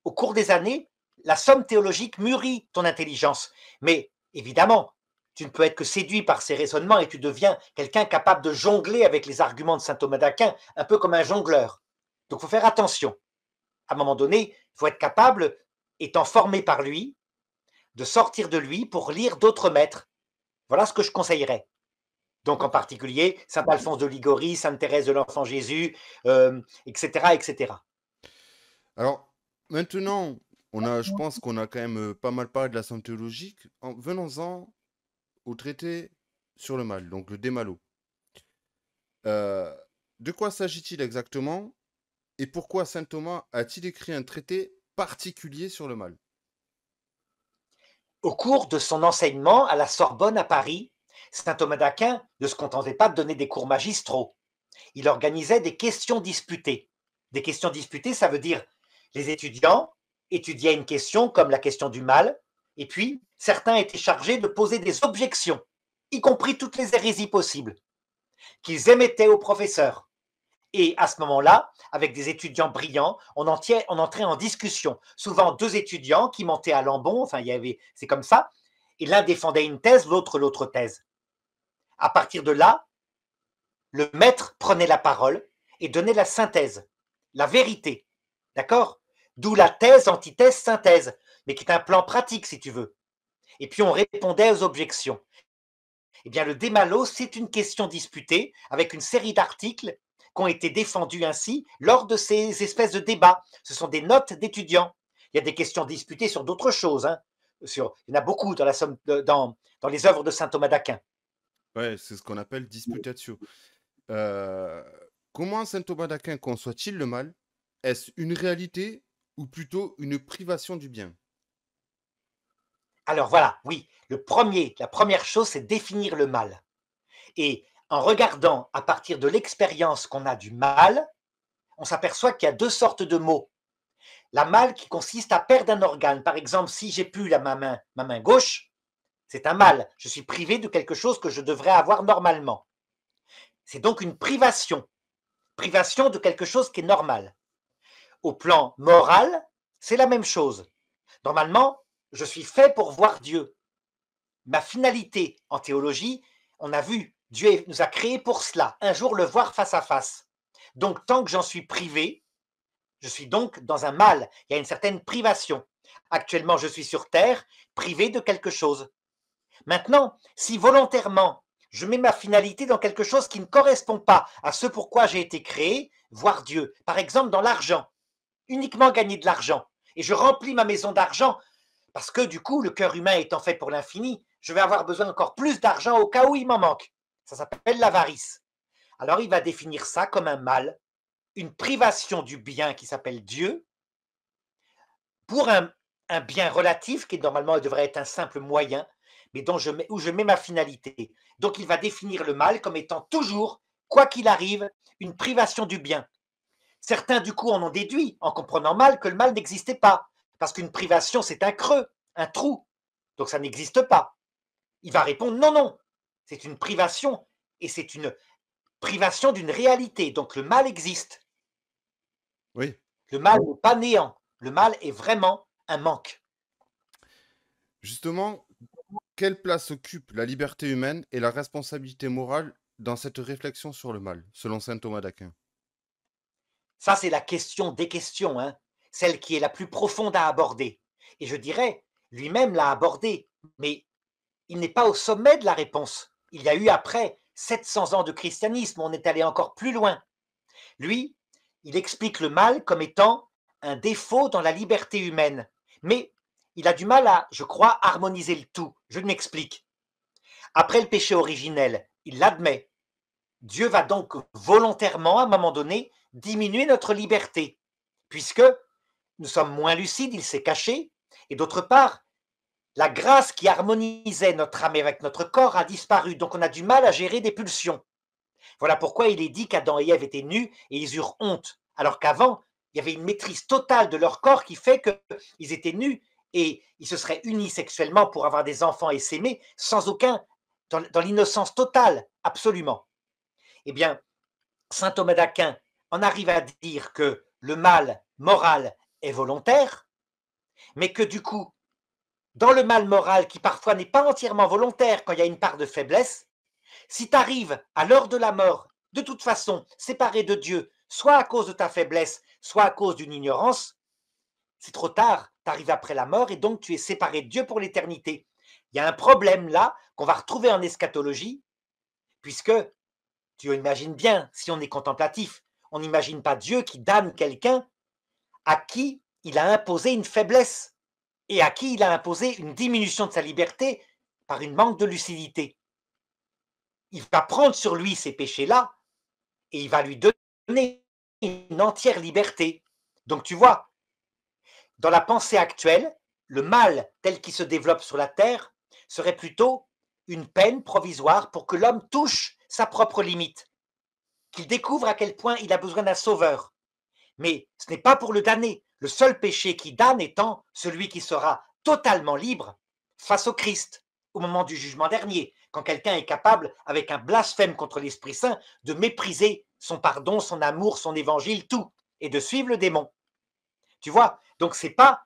Au cours des années, la somme théologique mûrit ton intelligence. Mais évidemment, tu ne peux être que séduit par ces raisonnements et tu deviens quelqu'un capable de jongler avec les arguments de saint Thomas d'Aquin, un peu comme un jongleur. Donc, il faut faire attention. À un moment donné, il faut être capable, étant formé par lui, de sortir de lui pour lire d'autres maîtres. Voilà ce que je conseillerais. Donc, en particulier, saint Alphonse de Ligorie, sainte Thérèse de l'Enfant Jésus, etc., etc. Alors, maintenant, je pense qu'on a quand même pas mal parlé de la somme théologique. Venons-en au traité sur le mal, donc le De Malo. Euh, de quoi s'agit-il exactement et pourquoi saint Thomas a-t-il écrit un traité particulier sur le mal? Au cours de son enseignement à la Sorbonne à Paris, saint Thomas d'Aquin ne se contentait pas de donner des cours magistraux. Il organisait des questions disputées. Des questions disputées, ça veut dire les étudiants étudiaient une question comme la question du mal, et puis certains étaient chargés de poser des objections, y compris toutes les hérésies possibles, qu'ils émettaient au professeur. Et à ce moment-là, avec des étudiants brillants, on entrait en discussion. Souvent deux étudiants qui montaient à Lambon, enfin c'est comme ça, et l'un défendait une thèse, l'autre thèse. À partir de là, le maître prenait la parole et donnait la synthèse, la vérité. D'accord? D'où la thèse, antithèse, synthèse, mais qui est un plan pratique, si tu veux. Et puis on répondait aux objections. Eh bien, le De Malo, c'est une question disputée avec une série d'articles qui ont été défendus ainsi lors de ces espèces de débats. Ce sont des notes d'étudiants. Il y a des questions disputées sur d'autres choses. Hein. Il y en a beaucoup dans les œuvres de saint Thomas d'Aquin. Ouais, c'est ce qu'on appelle disputatio. Euh, Comment saint Thomas d'Aquin conçoit-il le mal? Est-ce une réalité ou plutôt une privation du bien? Alors voilà, oui, la première chose, c'est définir le mal. Et en regardant à partir de l'expérience qu'on a du mal, on s'aperçoit qu'il y a deux sortes de maux. La mal qui consiste à perdre un organe. Par exemple, si j'ai plus ma main gauche, c'est un mal. Je suis privé de quelque chose que je devrais avoir normalement. C'est donc une privation. Privation de quelque chose qui est normal. Au plan moral, c'est la même chose. Normalement, je suis fait pour voir Dieu. Ma finalité en théologie, on a vu, Dieu nous a créés pour cela, un jour le voir face à face. Donc, tant que j'en suis privé, je suis donc dans un mal. Il y a une certaine privation. Actuellement, je suis sur Terre, privé de quelque chose. Maintenant, si volontairement, je mets ma finalité dans quelque chose qui ne correspond pas à ce pourquoi j'ai été créé, voir Dieu, par exemple dans l'argent, uniquement gagner de l'argent, et je remplis ma maison d'argent, parce que du coup, le cœur humain étant fait pour l'infini, je vais avoir besoin encore plus d'argent au cas où il m'en manque. Ça s'appelle l'avarice. Alors il va définir ça comme un mal, une privation du bien qui s'appelle Dieu, pour un bien relatif qui normalement devrait être un simple moyen, mais où je mets ma finalité. Donc il va définir le mal comme étant toujours, quoi qu'il arrive, une privation du bien. Certains du coup en ont déduit, en comprenant mal, que le mal n'existait pas, parce qu'une privation c'est un creux, un trou, donc ça n'existe pas. Il va répondre non, non, c'est une privation, et c'est une privation d'une réalité, donc le mal existe. Oui. Le mal n'est pas néant, le mal est vraiment un manque. Justement, quelle place occupe la liberté humaine et la responsabilité morale dans cette réflexion sur le mal, selon saint Thomas d'Aquin? Ça, c'est la question des questions, hein, celle qui est la plus profonde à aborder. Et je dirais, lui-même l'a abordée, mais il n'est pas au sommet de la réponse. Il y a eu après 700 ans de christianisme, on est allé encore plus loin. Lui, il explique le mal comme étant un défaut dans la liberté humaine. Mais il a du mal à, je crois, harmoniser le tout. Je m'explique. Après le péché originel, il l'admet. Dieu va donc volontairement, à un moment donné, diminuer notre liberté, puisque nous sommes moins lucides, il s'est caché, et d'autre part, la grâce qui harmonisait notre âme avec notre corps a disparu, donc on a du mal à gérer des pulsions. Voilà pourquoi il est dit qu'Adam et Ève étaient nus et ils eurent honte, alors qu'avant, il y avait une maîtrise totale de leur corps qui fait qu'ils étaient nus et ils se seraient unis sexuellement pour avoir des enfants et s'aimer sans aucun, dans l'innocence totale, absolument. Eh bien, saint Thomas d'Aquin en arrive à dire que le mal moral est volontaire, mais que du coup, dans le mal moral qui parfois n'est pas entièrement volontaire quand il y a une part de faiblesse, si tu arrives à l'heure de la mort, de toute façon, séparé de Dieu, soit à cause de ta faiblesse, soit à cause d'une ignorance, c'est trop tard, tu arrives après la mort et donc tu es séparé de Dieu pour l'éternité. Il y a un problème là qu'on va retrouver en eschatologie, puisque tu imagines bien, si on est contemplatif, on n'imagine pas Dieu qui damne quelqu'un à qui il a imposé une faiblesse et à qui il a imposé une diminution de sa liberté par une manque de lucidité. Il va prendre sur lui ces péchés-là et il va lui donner une entière liberté. Donc tu vois, dans la pensée actuelle, le mal tel qu'il se développe sur la terre serait plutôt une peine provisoire pour que l'homme touche sa propre limite, qu'il découvre à quel point il a besoin d'un sauveur. Mais ce n'est pas pour le damner, le seul péché qui damne étant celui qui sera totalement libre face au Christ au moment du jugement dernier, quand quelqu'un est capable, avec un blasphème contre l'Esprit Saint, de mépriser son pardon, son amour, son évangile, tout, et de suivre le démon. Tu vois, donc c'est pas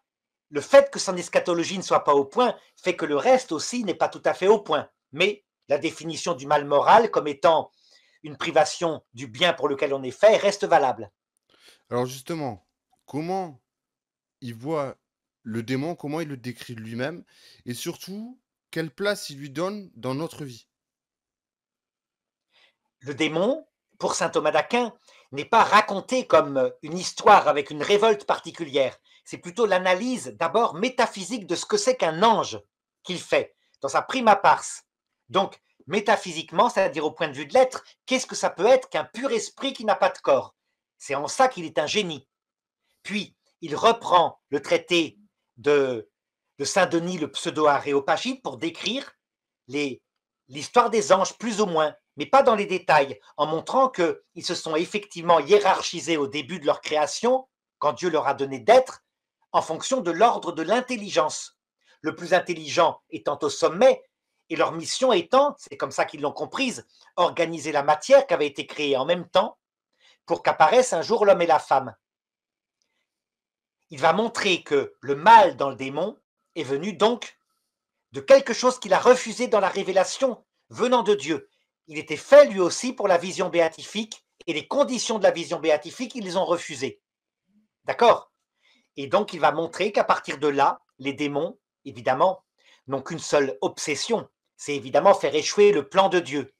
le fait que son eschatologie ne soit pas au point fait que le reste aussi n'est pas tout à fait au point. Mais la définition du mal moral comme étant une privation du bien pour lequel on est fait reste valable. Alors justement, comment il voit le démon, comment il le décrit lui-même, et surtout, quelle place il lui donne dans notre vie? Le démon, pour saint Thomas d'Aquin, n'est pas raconté comme une histoire avec une révolte particulière. C'est plutôt l'analyse d'abord métaphysique de ce que c'est qu'un ange qu'il fait dans sa prima pars. Donc, métaphysiquement, c'est-à-dire au point de vue de l'être, qu'est-ce que ça peut être qu'un pur esprit qui n'a pas de corps? C'est en ça qu'il est un génie. Puis, il reprend le traité de, de Saint-Denis, le pseudo-aréopagite, pour décrire l'histoire des anges, plus ou moins, mais pas dans les détails, en montrant qu'ils se sont effectivement hiérarchisés au début de leur création, quand Dieu leur a donné d'être, en fonction de l'ordre de l'intelligence. Le plus intelligent étant au sommet, et leur mission étant, c'est comme ça qu'ils l'ont comprise, organiser la matière qui avait été créée en même temps pour qu'apparaissent un jour l'homme et la femme. Il va montrer que le mal dans le démon est venu donc de quelque chose qu'il a refusé dans la révélation venant de Dieu. Il était fait lui aussi pour la vision béatifique et les conditions de la vision béatifique, ils les ont refusées. D'accord? Et donc il va montrer qu'à partir de là, les démons, évidemment, n'ont qu'une seule obsession, c'est évidemment faire échouer le plan de Dieu.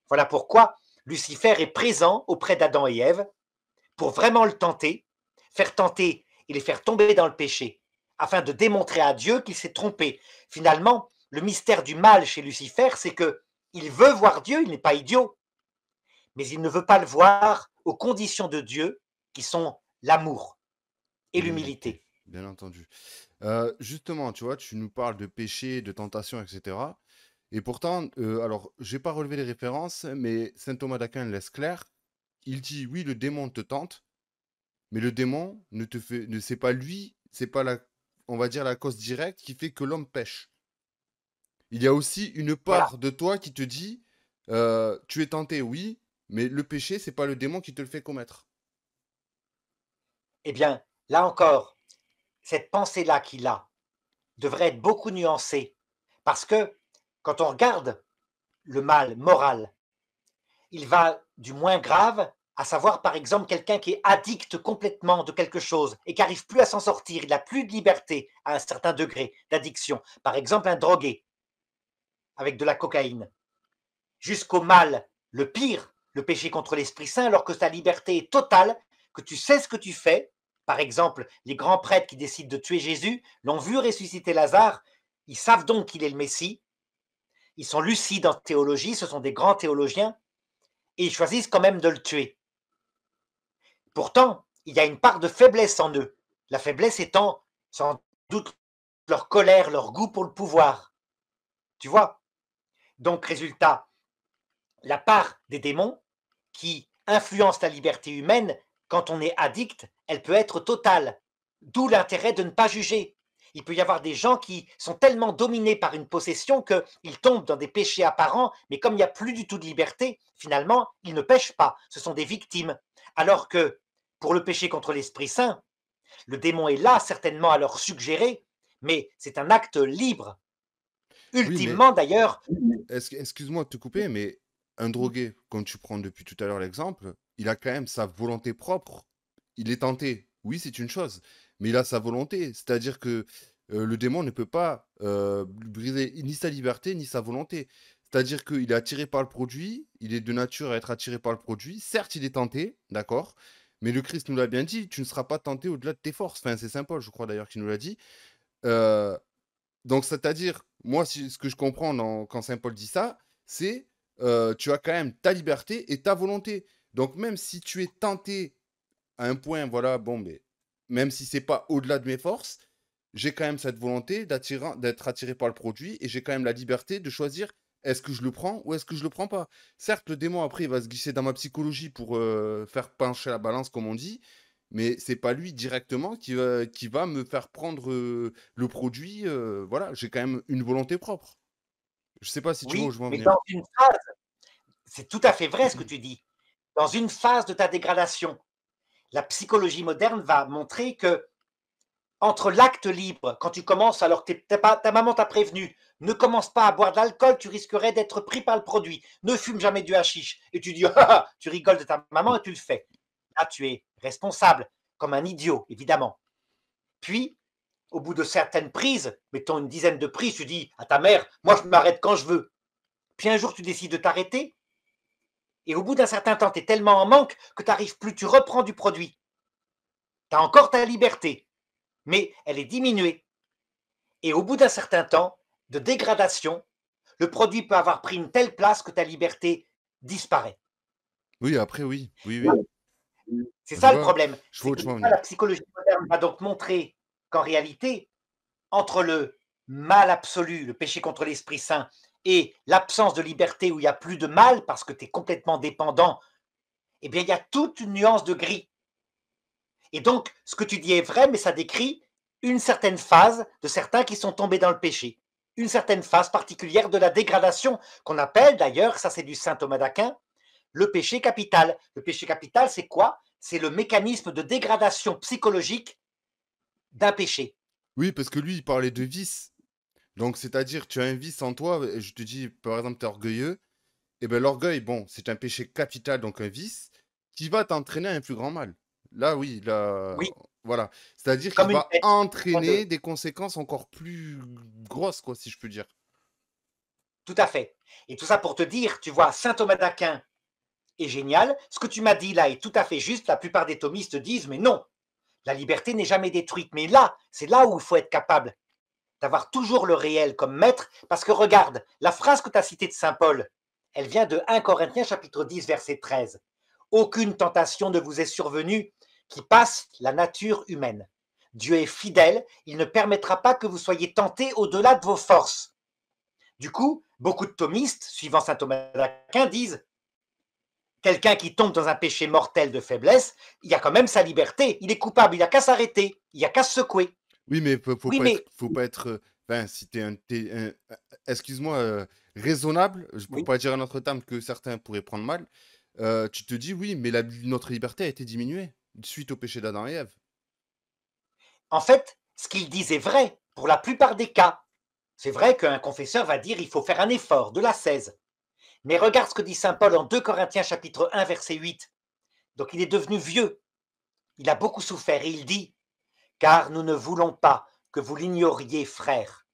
Voilà pourquoi Lucifer est présent auprès d'Adam et Ève pour vraiment le tenter, faire tenter et les faire tomber dans le péché, afin de démontrer à Dieu qu'il s'est trompé. Finalement, le mystère du mal chez Lucifer, c'est que il veut voir Dieu, il n'est pas idiot, mais il ne veut pas le voir aux conditions de Dieu, qui sont l'amour et L'humilité, l'humilité. bien entendu. Justement, tu vois, tu nous parles de péché, de tentation, etc. Et pourtant, alors, j'ai pas relevé les références, mais saint Thomas d'Aquin laisse clair. Il dit, oui, le démon te tente, mais le démon ne c'est pas lui, c'est pas la, on va dire la cause directe qui fait que l'homme pêche. Il y a aussi une Voilà. part de toi qui te dit, tu es tenté, oui, mais le péché, c'est pas le démon qui te le fait commettre. Eh bien, là encore, cette pensée-là qu'il a devrait être beaucoup nuancée, parce que quand on regarde le mal moral, il va du moins grave, à savoir par exemple quelqu'un qui est addict complètement de quelque chose et qui n'arrive plus à s'en sortir, il n'a plus de liberté à un certain degré d'addiction. Par exemple un drogué avec de la cocaïne. Jusqu'au mal, le pire, le péché contre l'Esprit Saint, alors que ta liberté est totale, que tu sais ce que tu fais. Par exemple, les grands prêtres qui décident de tuer Jésus l'ont vu ressusciter Lazare, ils savent donc qu'il est le Messie, ils sont lucides en théologie, ce sont des grands théologiens, et ils choisissent quand même de le tuer. Pourtant, il y a une part de faiblesse en eux. La faiblesse étant sans doute leur colère, leur goût pour le pouvoir. Tu vois? Donc, résultat, la part des démons qui influence la liberté humaine, quand on est addict, elle peut être totale. D'où l'intérêt de ne pas juger. Il peut y avoir des gens qui sont tellement dominés par une possession qu'ils tombent dans des péchés apparents, mais comme il n'y a plus du tout de liberté, finalement, ils ne pêchent pas. Ce sont des victimes. Alors que pour le péché contre l'Esprit Saint, le démon est là certainement à leur suggérer, mais c'est un acte libre. Oui, mais Ultimement d'ailleurs, excuse-moi de te couper, mais un drogué, comme tu prends depuis tout à l'heure l'exemple, il a quand même sa volonté propre. Il est tenté. Oui, c'est une chose, mais il a sa volonté. C'est-à-dire que le démon ne peut pas lui briser ni sa liberté ni sa volonté. C'est-à-dire qu'il est attiré par le produit, il est de nature à être attiré par le produit. Certes, il est tenté, d'accord, mais le Christ nous l'a bien dit, tu ne seras pas tenté au-delà de tes forces. Enfin, c'est Saint Paul, je crois d'ailleurs, qui nous l'a dit. Euh, donc, c'est-à-dire, moi, ce que je comprends quand Saint Paul dit ça, c'est tu as quand même ta liberté et ta volonté. Donc, même si tu es tenté à un point, voilà, bon, mais même si c'est pas au-delà de mes forces, j'ai quand même cette volonté d'être attiré par le produit et j'ai quand même la liberté de choisir est-ce que je le prends ou est-ce que je le prends pas. Certes, le démon, après, il va se glisser dans ma psychologie pour faire pencher la balance, comme on dit, mais c'est pas lui directement qui va me faire prendre le produit. Voilà, j'ai quand même une volonté propre. Je sais pas si tu vois où oui, je veux en mais venir. dans une phase, c'est tout à fait vrai ce que tu dis. Dans une phase de ta dégradation, la psychologie moderne va montrer que entre l'acte libre, quand tu commences, alors que ta maman t'a prévenu, ne commence pas à boire de l'alcool, tu risquerais d'être pris par le produit. Ne fume jamais du hashish. Et tu dis, ah, tu rigoles de ta maman et tu le fais. Là, tu es responsable, comme un idiot, évidemment. Puis, au bout de certaines prises, mettons une dizaine de prises, tu dis à ta mère, moi je m'arrête quand je veux. Puis un jour, tu décides de t'arrêter. Et au bout d'un certain temps, tu es tellement en manque que tu n'arrives plus, tu reprends du produit. Tu as encore ta liberté, mais elle est diminuée. Et au bout d'un certain temps de dégradation, le produit peut avoir pris une telle place que ta liberté disparaît. Oui, après, oui. Oui, oui. C'est Je ça le vois, problème. je vois C'est où que tu veux en la venir. psychologie moderne va donc montrer qu'en réalité, entre le mal absolu, le péché contre l'Esprit Saint, et l'absence de liberté où il n'y a plus de mal parce que tu es complètement dépendant, eh bien, il y a toute une nuance de gris. Et donc, ce que tu dis est vrai, mais ça décrit une certaine phase de certains qui sont tombés dans le péché, une certaine phase particulière de la dégradation, qu'on appelle d'ailleurs, ça c'est du saint Thomas d'Aquin, le péché capital. Le péché capital, c'est quoi? C'est le mécanisme de dégradation psychologique d'un péché. Oui, parce que lui, il parlait de vice. Donc, c'est-à-dire, tu as un vice en toi, et je te dis, par exemple, tu es orgueilleux, et bien l'orgueil, bon, c'est un péché capital, donc un vice, qui va t'entraîner à un plus grand mal. Là, oui, là, Oui, voilà. C'est-à-dire qu'il comme une va bête. entraîner des conséquences encore plus grosses, quoi, si je peux dire. Tout à fait. Et tout ça pour te dire, tu vois, saint Thomas d'Aquin est génial. Ce que tu m'as dit là est tout à fait juste. La plupart des thomistes disent, mais non, la liberté n'est jamais détruite. Mais là, c'est là où il faut être capable d'avoir toujours le réel comme maître, parce que regarde, la phrase que tu as citée de saint Paul, elle vient de 1 Corinthiens chapitre 10, verset 13. Aucune tentation ne vous est survenue qui passe la nature humaine. Dieu est fidèle, il ne permettra pas que vous soyez tentés au-delà de vos forces. Du coup, beaucoup de thomistes, suivant saint Thomas d'Aquin, disent quelqu'un qui tombe dans un péché mortel de faiblesse, il y a quand même sa liberté, il est coupable, il n'y a qu'à s'arrêter, il n'y a qu'à se secouer. Oui, mais faut Oui, pas être, mais faut pas être, enfin, si excuse-moi, raisonnable, pour oui, pas dire un autre terme que certains pourraient prendre mal, tu te dis, oui, mais notre liberté a été diminuée suite au péché d'Adam et Ève. en fait, ce qu'il disent est vrai pour la plupart des cas. C'est vrai qu'un confesseur va dire il faut faire un effort, de l'ascèse. Mais regarde ce que dit saint Paul en 2 Corinthiens chapitre 1 verset 8. Donc il est devenu vieux, il a beaucoup souffert et il dit car nous ne voulons pas que vous l'ignoriez, frères.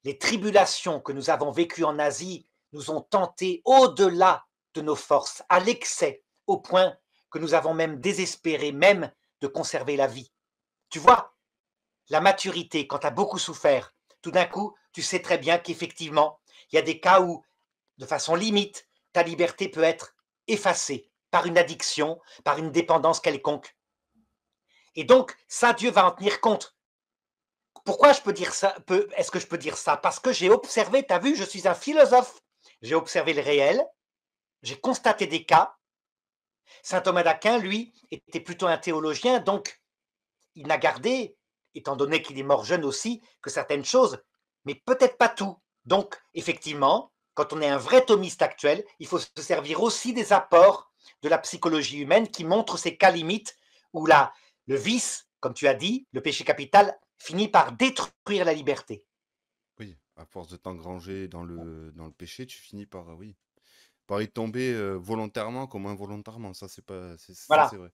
Les tribulations que nous avons vécues en Asie nous ont tentés au-delà de nos forces, à l'excès, au point que nous avons même désespéré même de conserver la vie. Tu vois, la maturité, quand tu as beaucoup souffert, tout d'un coup, tu sais très bien qu'effectivement, il y a des cas où, de façon limite, ta liberté peut être effacée par une addiction, par une dépendance quelconque. Et donc, ça, Dieu va en tenir compte. Pourquoi je peux dire ça? Est-ce que je peux dire ça? Parce que j'ai observé, tu as vu, je suis un philosophe. J'ai observé le réel, j'ai constaté des cas, Saint Thomas d'Aquin, lui, était plutôt un théologien, donc il n'a gardé, étant donné qu'il est mort jeune aussi, que certaines choses, mais peut-être pas tout. Donc, effectivement, quand on est un vrai thomiste actuel, il faut se servir aussi des apports de la psychologie humaine qui montrent ces cas limites où le vice, comme tu as dit, le péché capital, finit par détruire la liberté. Oui, à force de t'engranger dans le péché, tu finis par, oui, par y tomber volontairement comme involontairement. Ça, c'est pas, ça, Voilà. c'est vrai.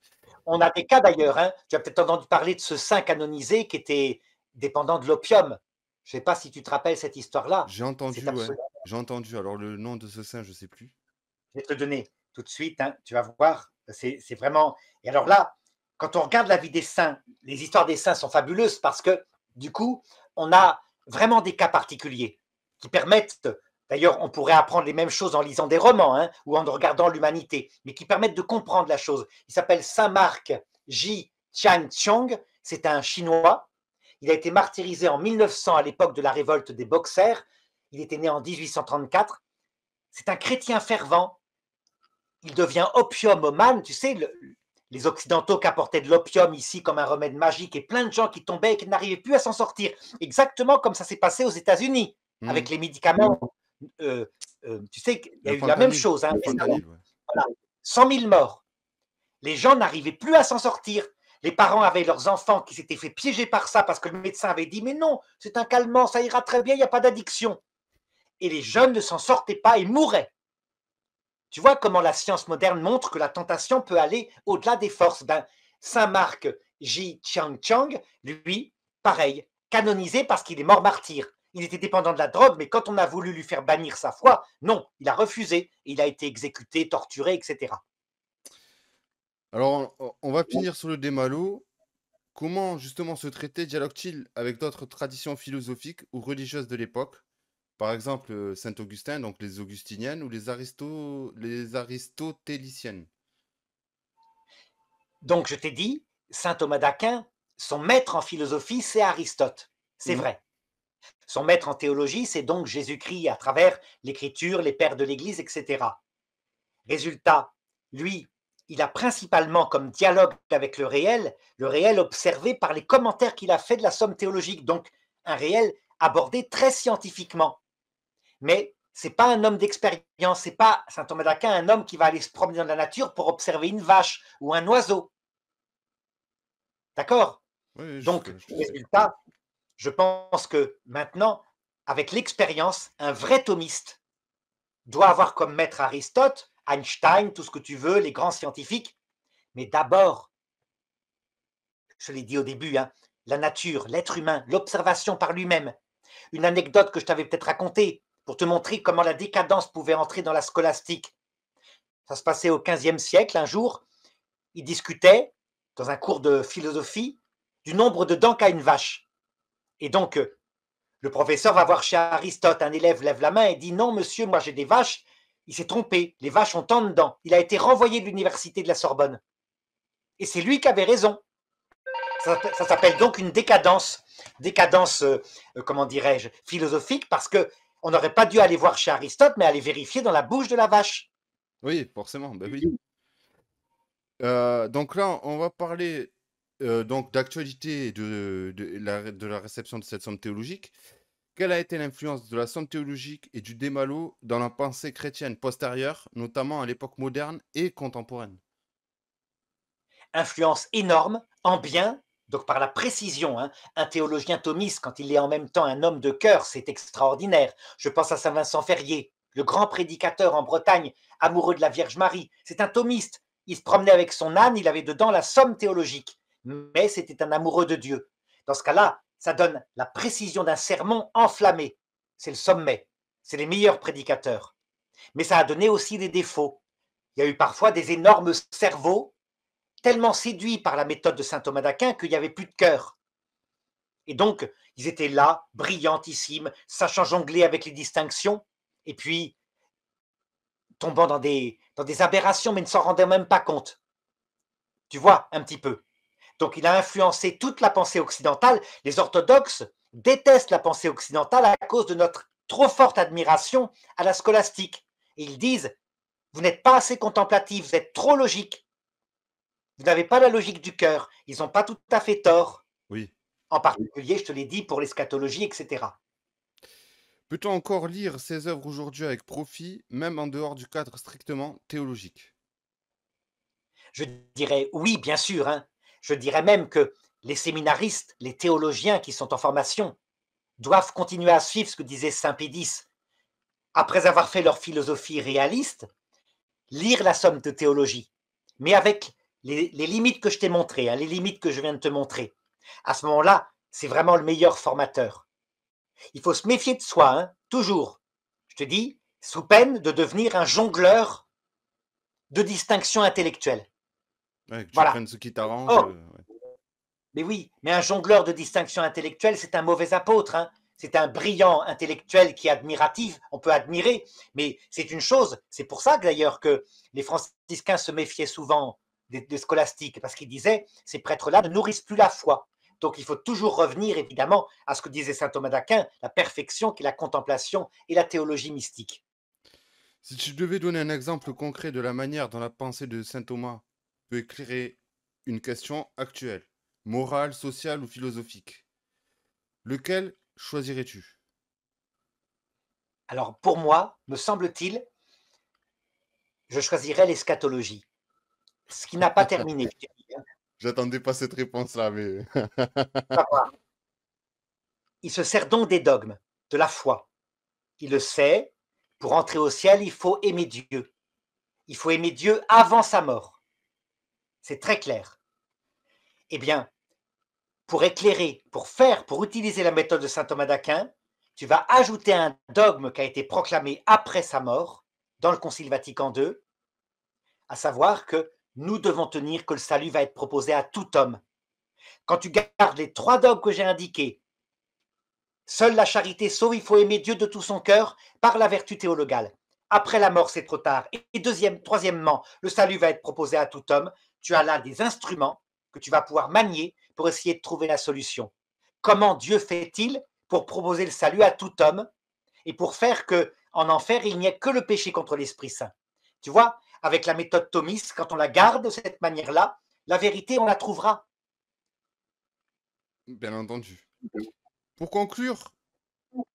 On a des cas d'ailleurs, hein. Tu as peut-être entendu parler de ce saint canonisé qui était dépendant de l'opium. Je ne sais pas si tu te rappelles cette histoire-là. J'ai C'est entendu, ouais. absolument. J'ai entendu. Alors, le nom de ce saint, je sais plus. Je vais te le donner tout de suite, hein, tu vas voir. C'est vraiment. Et alors là, quand on regarde la vie des saints, les histoires des saints sont fabuleuses parce que du coup, on a vraiment des cas particuliers qui permettent. D'ailleurs, on pourrait apprendre les mêmes choses en lisant des romans hein, ou en regardant l'humanité, mais qui permettent de comprendre la chose. Il s'appelle Saint Marc Ji Tianqiong. C'est un Chinois. Il a été martyrisé en 1900 à l'époque de la révolte des Boxers. Il était né en 1834. C'est un chrétien fervent. Il devient opiumomane, tu sais, les Occidentaux qui apportaient de l'opium ici comme un remède magique et plein de gens qui tombaient et qui n'arrivaient plus à s'en sortir. Exactement comme ça s'est passé aux États-Unis Hmm. avec les médicaments. Tu sais, il y a Le eu la même fentanyl. chose. Hein, Le fentanyl, ouais. voilà. 100 000 morts. Les gens n'arrivaient plus à s'en sortir. Les parents avaient leurs enfants qui s'étaient fait piéger par ça parce que le médecin avait dit mais non, c'est un calmant, ça ira très bien, il n'y a pas d'addiction. Et les jeunes ne s'en sortaient pas et mouraient. Tu vois comment la science moderne montre que la tentation peut aller au-delà des forces. Ben, Saint Marc Ji Chang, lui, pareil, canonisé parce qu'il est mort martyr. Il était dépendant de la drogue, mais quand on a voulu lui faire bannir sa foi, non, il a refusé. Il a été exécuté, torturé, etc. Alors, on va finir sur le Démalo. Comment, justement, ce traité dialogue-t-il avec d'autres traditions philosophiques ou religieuses de l'époque? Par exemple, Saint-Augustin, donc les augustiniennes, ou les aristotéliciennes. Donc, je t'ai dit, Saint Thomas d'Aquin, son maître en philosophie, c'est Aristote. C'est Hmm. vrai. Son maître en théologie, c'est donc Jésus-Christ à travers l'écriture, les pères de l'Église, etc. Résultat, lui, il a principalement comme dialogue avec le réel observé par les commentaires qu'il a fait de la somme théologique, donc un réel abordé très scientifiquement. Mais c'est pas un homme d'expérience, c'est pas Saint Thomas d'Aquin un homme qui va aller se promener dans la nature pour observer une vache ou un oiseau. D'accord? Oui, oui, Donc, je sais. résultat, je pense que maintenant, avec l'expérience, un vrai thomiste doit avoir comme maître Aristote, Einstein, tout ce que tu veux, les grands scientifiques, mais d'abord, je l'ai dit au début, hein, la nature, l'être humain, l'observation par lui-même. Une anecdote que je t'avais peut-être racontée pour te montrer comment la décadence pouvait entrer dans la scolastique. Ça se passait au XVe siècle. Un jour, ils discutaient, dans un cours de philosophie, du nombre de dents qu'a une vache. Et donc, le professeur va voir chez Aristote, un élève lève la main et dit non, monsieur, moi j'ai des vaches. Il s'est trompé, les vaches ont tant de dents. Il a été renvoyé de l'université de la Sorbonne. Et c'est lui qui avait raison. Ça s'appelle donc une décadence, comment dirais-je, philosophique, parce que on n'aurait pas dû aller voir chez Aristote, mais aller vérifier dans la bouche de la vache. Oui, forcément, bah oui. Donc là, on va parler donc d'actualité de la réception de cette somme théologique. Quelle a été l'influence de la somme théologique et du Démalo dans la pensée chrétienne postérieure, notamment à l'époque moderne et contemporaine? Influence énorme, en bien, donc par la précision. Hein. Un théologien thomiste, quand il est en même temps un homme de cœur, c'est extraordinaire. Je pense à Saint Vincent Ferrier, le grand prédicateur en Bretagne, amoureux de la Vierge Marie. C'est un thomiste. Il se promenait avec son âne, il avait dedans la somme théologique. Mais c'était un amoureux de Dieu. Dans ce cas-là, ça donne la précision d'un sermon enflammé. C'est le sommet. C'est les meilleurs prédicateurs. Mais ça a donné aussi des défauts. Il y a eu parfois des énormes cerveaux tellement séduits par la méthode de saint Thomas d'Aquin qu'il n'y avait plus de cœur. Et donc, ils étaient là, brillantissimes, sachant jongler avec les distinctions, et puis tombant dans des aberrations, mais ne s'en rendaient même pas compte. Tu vois, un petit peu. Donc, il a influencé toute la pensée occidentale. Les orthodoxes détestent la pensée occidentale à cause de notre trop forte admiration à la scolastique. Et ils disent, vous n'êtes pas assez contemplatif, vous êtes trop logique. Vous n'avez pas la logique du cœur. Ils n'ont pas tout à fait tort. Oui. En particulier, je te l'ai dit, pour l'eschatologie, etc. Peut-on encore lire ces œuvres aujourd'hui avec profit, même en dehors du cadre strictement théologique? Je dirais oui, bien sûr, hein. Je dirais même que les séminaristes, les théologiens qui sont en formation, doivent continuer à suivre ce que disait saint Pédis. Après avoir fait leur philosophie réaliste, lire la somme de théologie, mais avec les limites que je t'ai montrées, hein, les limites que je viens de te montrer. À ce moment-là, c'est vraiment le meilleur formateur. Il faut se méfier de soi, hein, toujours. Je te dis, sous peine de devenir un jongleur de distinction intellectuelle. Ouais, que tu Voilà. prennes ce qui t'arrange. Or, Ouais. mais oui, mais un jongleur de distinction intellectuelle, c'est un mauvais apôtre, hein. C'est un brillant intellectuel qui est admiratif, on peut admirer, mais c'est une chose. C'est pour ça d'ailleurs que les franciscains se méfiaient souvent des scolastiques, parce qu'ils disaient ces prêtres-là ne nourrissent plus la foi. Donc il faut toujours revenir évidemment à ce que disait saint Thomas d'Aquin, la perfection qui est la contemplation et la théologie mystique. Si tu devais donner un exemple concret de la manière dont la pensée de saint Thomas peut éclairer une question actuelle, morale, sociale ou philosophique, lequel choisirais-tu? Alors pour moi, me semble-t-il, je choisirais l'eschatologie, ce qui n'a pas terminé. Je t'ai dit, hein. J'attendais pas cette réponse-là, mais Il se sert donc des dogmes, de la foi. Il le sait, pour entrer au ciel, il faut aimer Dieu. Il faut aimer Dieu avant sa mort. C'est très clair. Eh bien, pour éclairer, pour utiliser la méthode de saint Thomas d'Aquin, tu vas ajouter un dogme qui a été proclamé après sa mort, dans le Concile Vatican II, à savoir que nous devons tenir que le salut va être proposé à tout homme. Quand tu gardes les 3 dogmes que j'ai indiqués, seule la charité sauve, il faut aimer Dieu de tout son cœur par la vertu théologale. Après la mort, c'est trop tard. Et troisièmement, le salut va être proposé à tout homme. Tu as là des instruments que tu vas pouvoir manier pour essayer de trouver la solution. Comment Dieu fait-il pour proposer le salut à tout homme et pour faire que en enfer, il n'y ait que le péché contre l'Esprit Saint? Tu vois, avec la méthode thomiste, quand on la garde de cette manière-là, la vérité, on la trouvera. bien entendu. Pour conclure,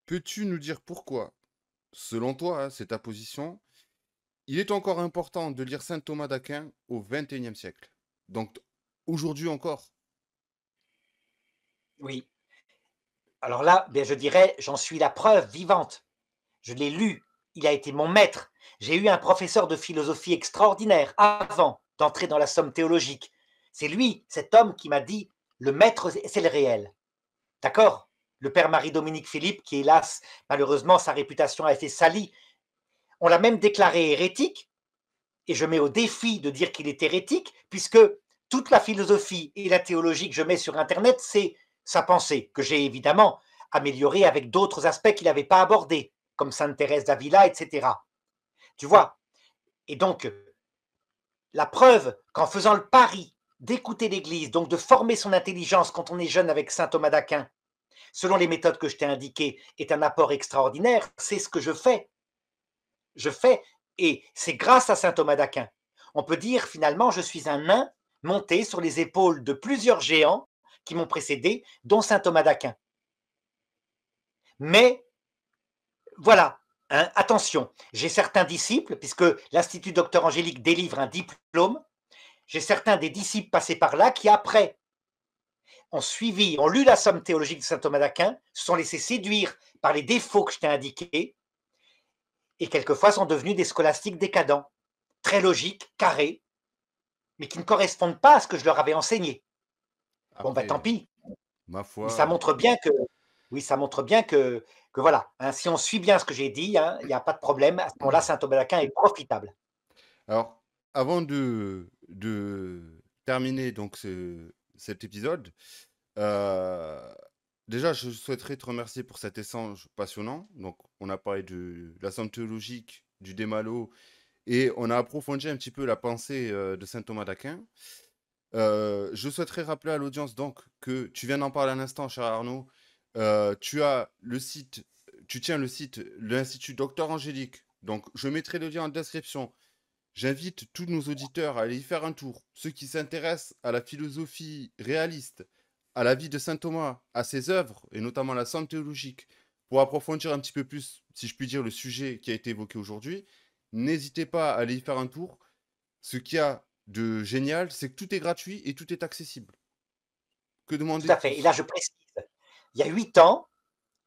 peux-tu nous dire pourquoi, selon toi, hein, c'est ta position, il est encore important de lire saint Thomas d'Aquin au XXIe siècle? Donc, aujourd'hui encore. Oui. Alors là, bien, je dirais, j'en suis la preuve vivante. Je l'ai lu, il a été mon maître. J'ai eu un professeur de philosophie extraordinaire avant d'entrer dans la somme théologique. C'est lui, cet homme, qui m'a dit le maître, c'est le réel. D'accord? Le père Marie-Dominique Philippe, qui hélas, malheureusement, sa réputation a été salie. On l'a même déclaré hérétique, et je mets au défi de dire qu'il est hérétique, puisque toute la philosophie et la théologie que je mets sur Internet, c'est sa pensée, que j'ai évidemment améliorée avec d'autres aspects qu'il n'avait pas abordés, comme Sainte Thérèse d'Avila, etc. Tu vois? Et donc, la preuve qu'en faisant le pari d'écouter l'Église, donc de former son intelligence quand on est jeune avec saint Thomas d'Aquin, selon les méthodes que je t'ai indiquées, est un apport extraordinaire, c'est ce que je fais. Je fais, et c'est grâce à saint Thomas d'Aquin. On peut dire finalement, je suis un nain monté sur les épaules de plusieurs géants qui m'ont précédé, dont saint Thomas d'Aquin. Mais voilà, hein, attention, j'ai certains disciples, puisque l'Institut Docteur Angélique délivre un diplôme, j'ai certains des disciples passés par là qui, après, ont suivi, ont lu la somme théologique de saint Thomas d'Aquin, se sont laissés séduire par les défauts que je t'ai indiqués, et quelquefois sont devenus des scolastiques décadents, très logiques, carrés, mais qui ne correspondent pas à ce que je leur avais enseigné. Bon, ben tant Après, pis, ma mais ça foi. montre bien que, oui, ça montre bien que voilà, hein, si on suit bien ce que j'ai dit, hein, il n'y a pas de problème, à ce moment-là, saint Thomas d'Aquin est profitable. Alors, avant de terminer donc cet épisode, euh, déjà, je souhaiterais te remercier pour cet échange passionnant. Donc, on a parlé de la somme théologique, du Démalo, et on a approfondi un petit peu la pensée de saint Thomas d'Aquin. Je souhaiterais rappeler à l'audience donc que tu viens d'en parler un instant, cher Arnaud. Tu as le site, tu tiens le site, l'Institut Docteur Angélique. Donc, je mettrai le lien en description J'invite tous nos auditeurs à aller y faire un tour. Ceux qui s'intéressent à la philosophie réaliste, à la vie de saint Thomas, à ses œuvres, et notamment la somme théologique, pour approfondir un petit peu plus, si je puis dire, le sujet qui a été évoqué aujourd'hui, n'hésitez pas à aller y faire un tour. Ce qu'il y a de génial, c'est que tout est gratuit et tout est accessible. Que Tout demander de à fait. Et là, plus? je précise, il y a 8 ans,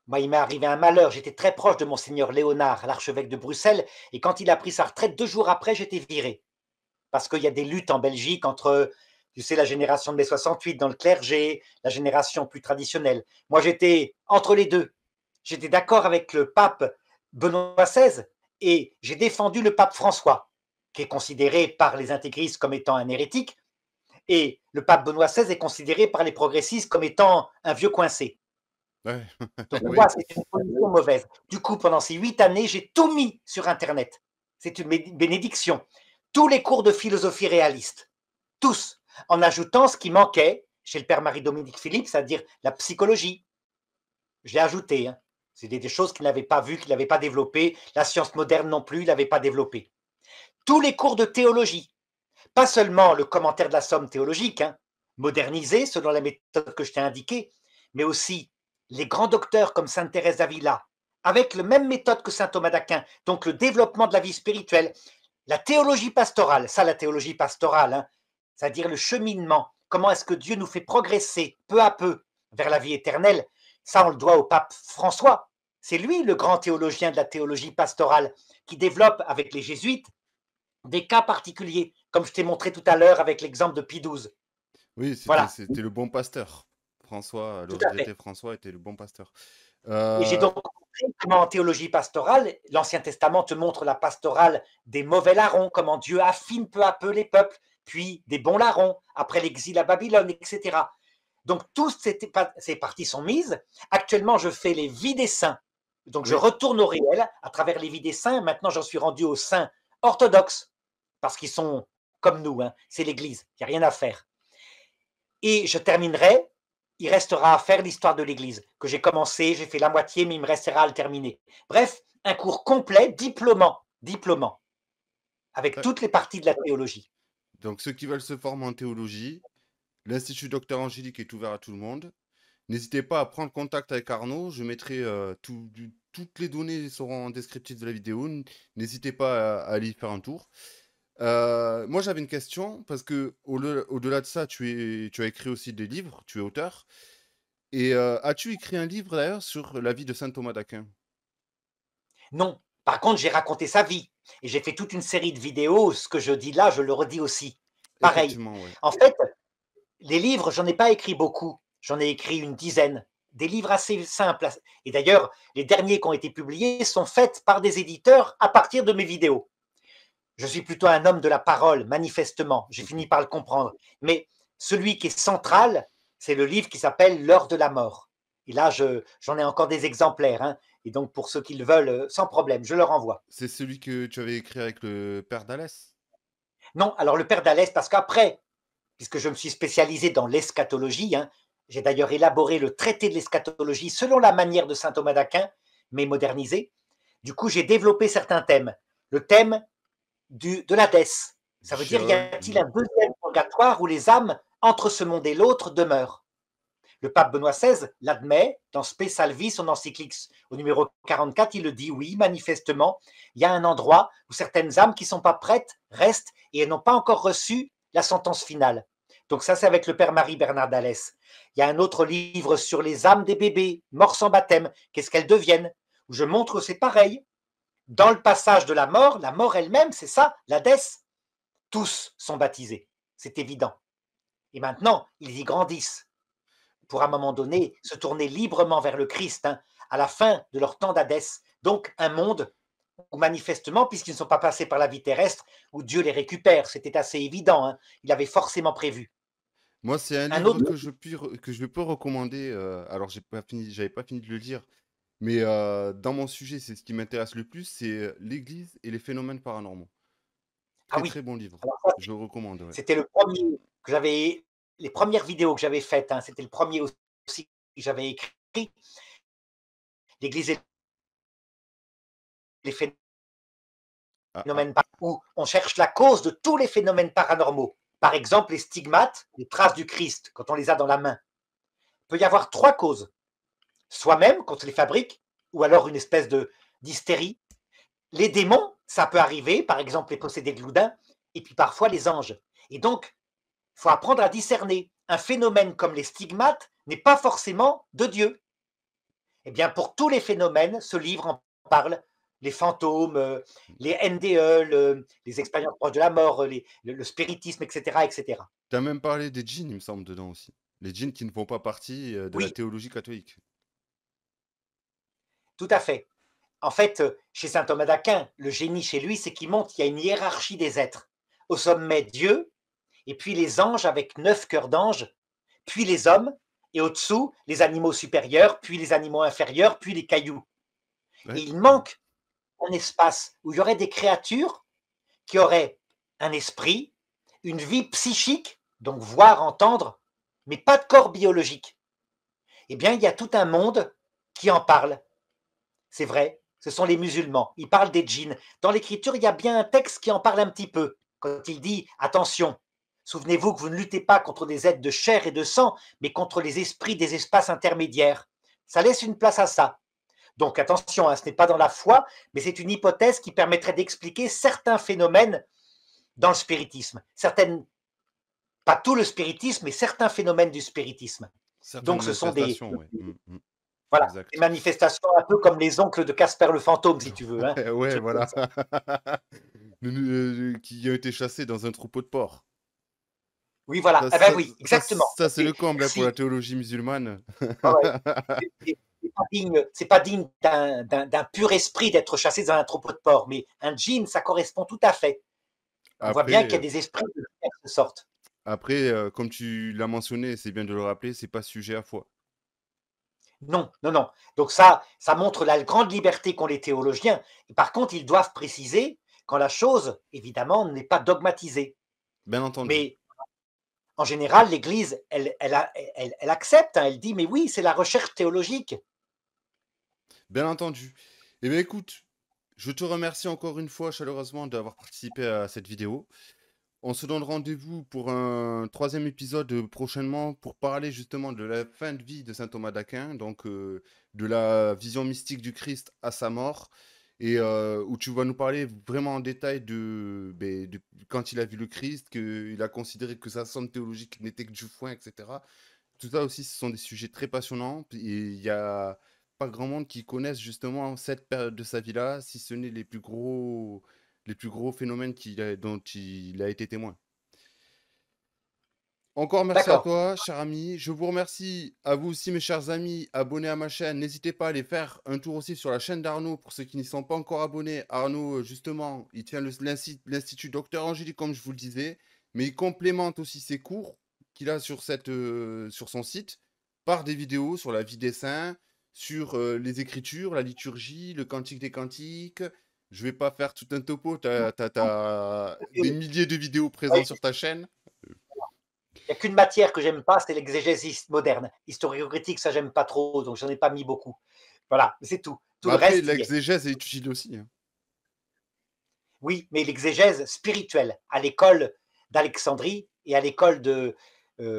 moi, il m'est arrivé un malheur. J'étais très proche de monseigneur Léonard, l'archevêque de Bruxelles, et quand il a pris sa retraite, 2 jours après, j'étais viré. Parce qu'il y a des luttes en Belgique entre, tu sais, la génération de mai 68 dans le clergé, la génération plus traditionnelle. Moi, j'étais entre les deux. J'étais d'accord avec le pape Benoît XVI et j'ai défendu le pape François, qui est considéré par les intégristes comme étant un hérétique, et le pape Benoît XVI est considéré par les progressistes comme étant un vieux coincé. Ouais, Donc, pour oui. moi, c'est une position mauvaise. Du coup, pendant ces 8 années, j'ai tout mis sur Internet. C'est une bénédiction. Tous les cours de philosophie réaliste, tous, en ajoutant ce qui manquait chez le père Marie-Dominique Philippe, c'est-à-dire la psychologie. Je l'ai ajouté. Hein. C'est des choses qu'il n'avait pas vues, qu'il n'avait pas développées. La science moderne non plus, il n'avait pas développé. Tous les cours de théologie, pas seulement le commentaire de la somme théologique, hein, modernisé selon la méthode que je t'ai indiquée, mais aussi les grands docteurs comme sainte Thérèse d'Avila, avec la même méthode que saint Thomas d'Aquin, donc le développement de la vie spirituelle, la théologie pastorale, ça la théologie pastorale, hein, c'est-à-dire le cheminement, comment est-ce que Dieu nous fait progresser peu à peu vers la vie éternelle, ça on le doit au pape François. C'est lui le grand théologien de la théologie pastorale qui développe avec les jésuites des cas particuliers, comme je t'ai montré tout à l'heure avec l'exemple de Pie XII. Oui, Voilà, c'était le bon pasteur. François, le tout à fait. regretté François était le bon pasteur. Et j'ai Euh, donc compris comment en théologie pastorale, l'Ancien Testament te montre la pastorale des mauvais larrons, comment Dieu affine peu à peu les peuples, puis des bons larrons, après l'exil à Babylone, etc. Donc, toutes ces parties sont mises. Actuellement, je fais les vies des saints. Donc, je oui, retourne au réel à travers les vies des saints. Maintenant, j'en suis rendu aux saints orthodoxes, parce qu'ils sont comme nous, hein. C'est l'Église, il n'y a rien à faire. Et je terminerai, il restera à faire l'histoire de l'Église, que j'ai commencé, j'ai fait la moitié, mais il me restera à le terminer. Bref, un cours complet, diplômant, avec ouais. toutes les parties de la théologie. Donc ceux qui veulent se former en théologie, l'Institut Docteur Angélique est ouvert à tout le monde. N'hésitez pas à prendre contact avec Arnaud. Je mettrai toutes les données seront en descriptif de la vidéo. N'hésitez pas à aller y faire un tour. Moi, j'avais une question parce que au-delà de ça, tu as écrit aussi des livres, tu es auteur. Et as-tu écrit un livre d'ailleurs sur la vie de saint Thomas d'Aquin? Non, par contre, j'ai raconté sa vie et j'ai fait toute une série de vidéos. Ce que je dis là, je le redis aussi. Pareil. Effectivement, ouais. En fait, les livres, j'en ai pas écrit beaucoup. J'en ai écrit une dizaine. Des livres assez simples. Et d'ailleurs, les derniers qui ont été publiés sont faits par des éditeurs à partir de mes vidéos. Je suis plutôt un homme de la parole, manifestement. J'ai fini par le comprendre. Mais celui qui est central, c'est le livre qui s'appelle L'heure de la mort. Et là, j'en ai encore des exemplaires. Hein. Et donc, pour ceux qui le veulent, sans problème, je leur envoie. C'est celui que tu avais écrit avec le père d'Alès? Non, alors le père d'Alès, parce qu'après, puisque je me suis spécialisé dans l'eschatologie, hein, j'ai d'ailleurs élaboré le traité de l'eschatologie selon la manière de saint Thomas d'Aquin, mais modernisé. Du coup, j'ai développé certains thèmes. Le thème de l'Hadès. Ça Du veut dire, y Sheol? a-t-il un deuxième purgatoire où les âmes, entre ce monde et l'autre, demeurent? Le pape Benoît XVI l'admet dans Spe Salvi, son encyclique au numéro 44, il le dit, oui, manifestement, il y a un endroit où certaines âmes qui ne sont pas prêtes restent et elles n'ont pas encore reçu la sentence finale. Donc ça, c'est avec le père Marie-Bernard d'Alès. Il y a un autre livre sur les âmes des bébés morts sans baptême, qu'est-ce qu'elles deviennent, où je montre que c'est pareil. Dans le passage de la mort elle-même, c'est ça, l'Hadès, tous sont baptisés, c'est évident. Et maintenant, ils y grandissent pour, à un moment donné, se tourner librement vers le Christ, hein, à la fin de leur temps d'Hadès. Donc, un monde où, manifestement, puisqu'ils ne sont pas passés par la vie terrestre, où Dieu les récupère. C'était assez évident. Hein. Il avait forcément prévu. Moi, c'est un Un livre autre, que je peux recommander. Alors, j'avais pas fini de le lire, mais dans mon sujet, c'est ce qui m'intéresse le plus, c'est l'Église et les phénomènes paranormaux. ah Très oui, très bon livre. alors ça, Je le recommande, ouais. c'était le premier que j'avais, les premières vidéos que j'avais faites, hein, c'était le premier aussi que j'avais écrit, l'Église et les Ah, ah, phénomènes où on cherche la cause de tous les phénomènes paranormaux. Par exemple, les stigmates, les traces du Christ, quand on les a dans la main. Il peut y avoir 3 causes. Soi-même, quand on les fabrique, ou alors une espèce d'hystérie. Les démons, ça peut arriver, par exemple les possédés de Loudun, et puis parfois les anges. Et donc, il faut apprendre à discerner. Un phénomène comme les stigmates n'est pas forcément de Dieu. Eh bien, pour tous les phénomènes, ce livre en parle. Les fantômes, les NDE, les expériences proches de la mort, le spiritisme, etc., etc. Tu as même parlé des djinns, il me semble, dedans aussi. Les djinns qui ne font pas partie de la Oui, théologie catholique. tout à fait. En fait, chez saint Thomas d'Aquin, le génie chez lui, c'est qu'il montre qu'il y a une hiérarchie des êtres. Au sommet, Dieu, et puis les anges avec 9 cœurs d'anges, puis les hommes, et au-dessous, les animaux supérieurs, puis les animaux inférieurs, puis les cailloux. Et Ouais. il manque un espace où il y aurait des créatures qui auraient un esprit, une vie psychique, donc voir, entendre, mais pas de corps biologique. Eh bien, il y a tout un monde qui en parle. C'est vrai, ce sont les musulmans. Ils parlent des djinns. Dans l'écriture, il y a bien un texte qui en parle un petit peu. Quand il dit attention, souvenez-vous que vous ne luttez pas contre des êtres de chair et de sang, mais contre les esprits des espaces intermédiaires. Ça laisse une place à ça. Donc attention, hein, ce n'est pas dans la foi, mais c'est une hypothèse qui permettrait d'expliquer certains phénomènes dans le spiritisme. Certaines, pas tout le spiritisme, mais certains phénomènes du spiritisme. Certaines Donc ce sont manifestations, ouais. voilà, des Exact. manifestations un peu comme les oncles de Casper le fantôme, si tu veux. Hein, Ouais, truc comme voilà. ça. Qui ont été chassés dans un troupeau de porcs. Oui, voilà. Ça, Eh ben ça, oui, ça, exactement. ça, c'est le comble hein, pour la Merci. théologie musulmane. Ouais, ouais. C'est pas digne d'un pur esprit d'être chassé dans un troupeau de porcs, mais un djinn, ça correspond tout à fait. On voit bien Après, qu'il y a des esprits de diverses sortes. comme tu l'as mentionné, c'est bien de le rappeler, c'est pas sujet à foi. Non, non, non. Donc ça montre la grande liberté qu'ont les théologiens. Et par contre, ils doivent préciser quand la chose, évidemment, n'est pas dogmatisée. Bien entendu. Mais en général, l'Église, elle accepte, hein, elle dit, mais oui, c'est la recherche théologique. Bien entendu. Eh bien, écoute, je te remercie encore une fois chaleureusement d'avoir participé à cette vidéo. On se donne rendez-vous pour un troisième épisode prochainement pour parler justement de la fin de vie de saint Thomas d'Aquin, donc de la vision mystique du Christ à sa mort, et où tu vas nous parler vraiment en détail de quand il a vu le Christ, qu'il a considéré que sa somme théologique n'était que du foin, etc. Tout ça aussi, ce sont des sujets très passionnants, et il y a pas grand monde qui connaisse justement cette période de sa vie-là, si ce n'est les plus gros phénomènes dont il a été témoin. Encore merci à D'accord. toi, cher ami. Je vous remercie à vous aussi, mes chers amis, abonnés à ma chaîne. N'hésitez pas à aller faire un tour aussi sur la chaîne d'Arnaud pour ceux qui n'y sont pas encore abonnés. Arnaud, justement, il tient l'Institut Docteur Angélique, comme je vous le disais, mais il complémente aussi ses cours qu'il a sur son site par des vidéos sur la vie des saints, sur les écritures, la liturgie, le cantique des cantiques. Je vais pas faire tout un topo, tu as des milliers de vidéos présentes sur ta chaîne. Il n'y a qu'une matière que j'aime pas, c'est l'exégèse moderne. Historico-critique, ça, j'aime pas trop, donc j'en ai pas mis beaucoup. Voilà, c'est tout. Tout Bah le après, reste y est. l'exégèse est utile aussi, hein. Oui, mais l'exégèse spirituelle, à l'école d'Alexandrie et à l'école de,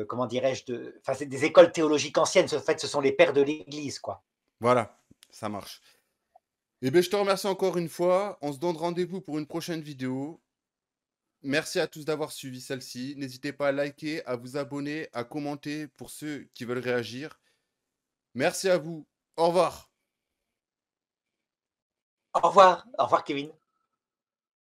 comment dirais-je, enfin, c'est des écoles théologiques anciennes. En fait, ce sont les pères de l'Église, quoi. Voilà, ça marche. Eh bien, je te remercie encore une fois. On se donne rendez-vous pour une prochaine vidéo. Merci à tous d'avoir suivi celle-ci. N'hésitez pas à liker, à vous abonner, à commenter pour ceux qui veulent réagir. Merci à vous. Au revoir. Au revoir, Kevin.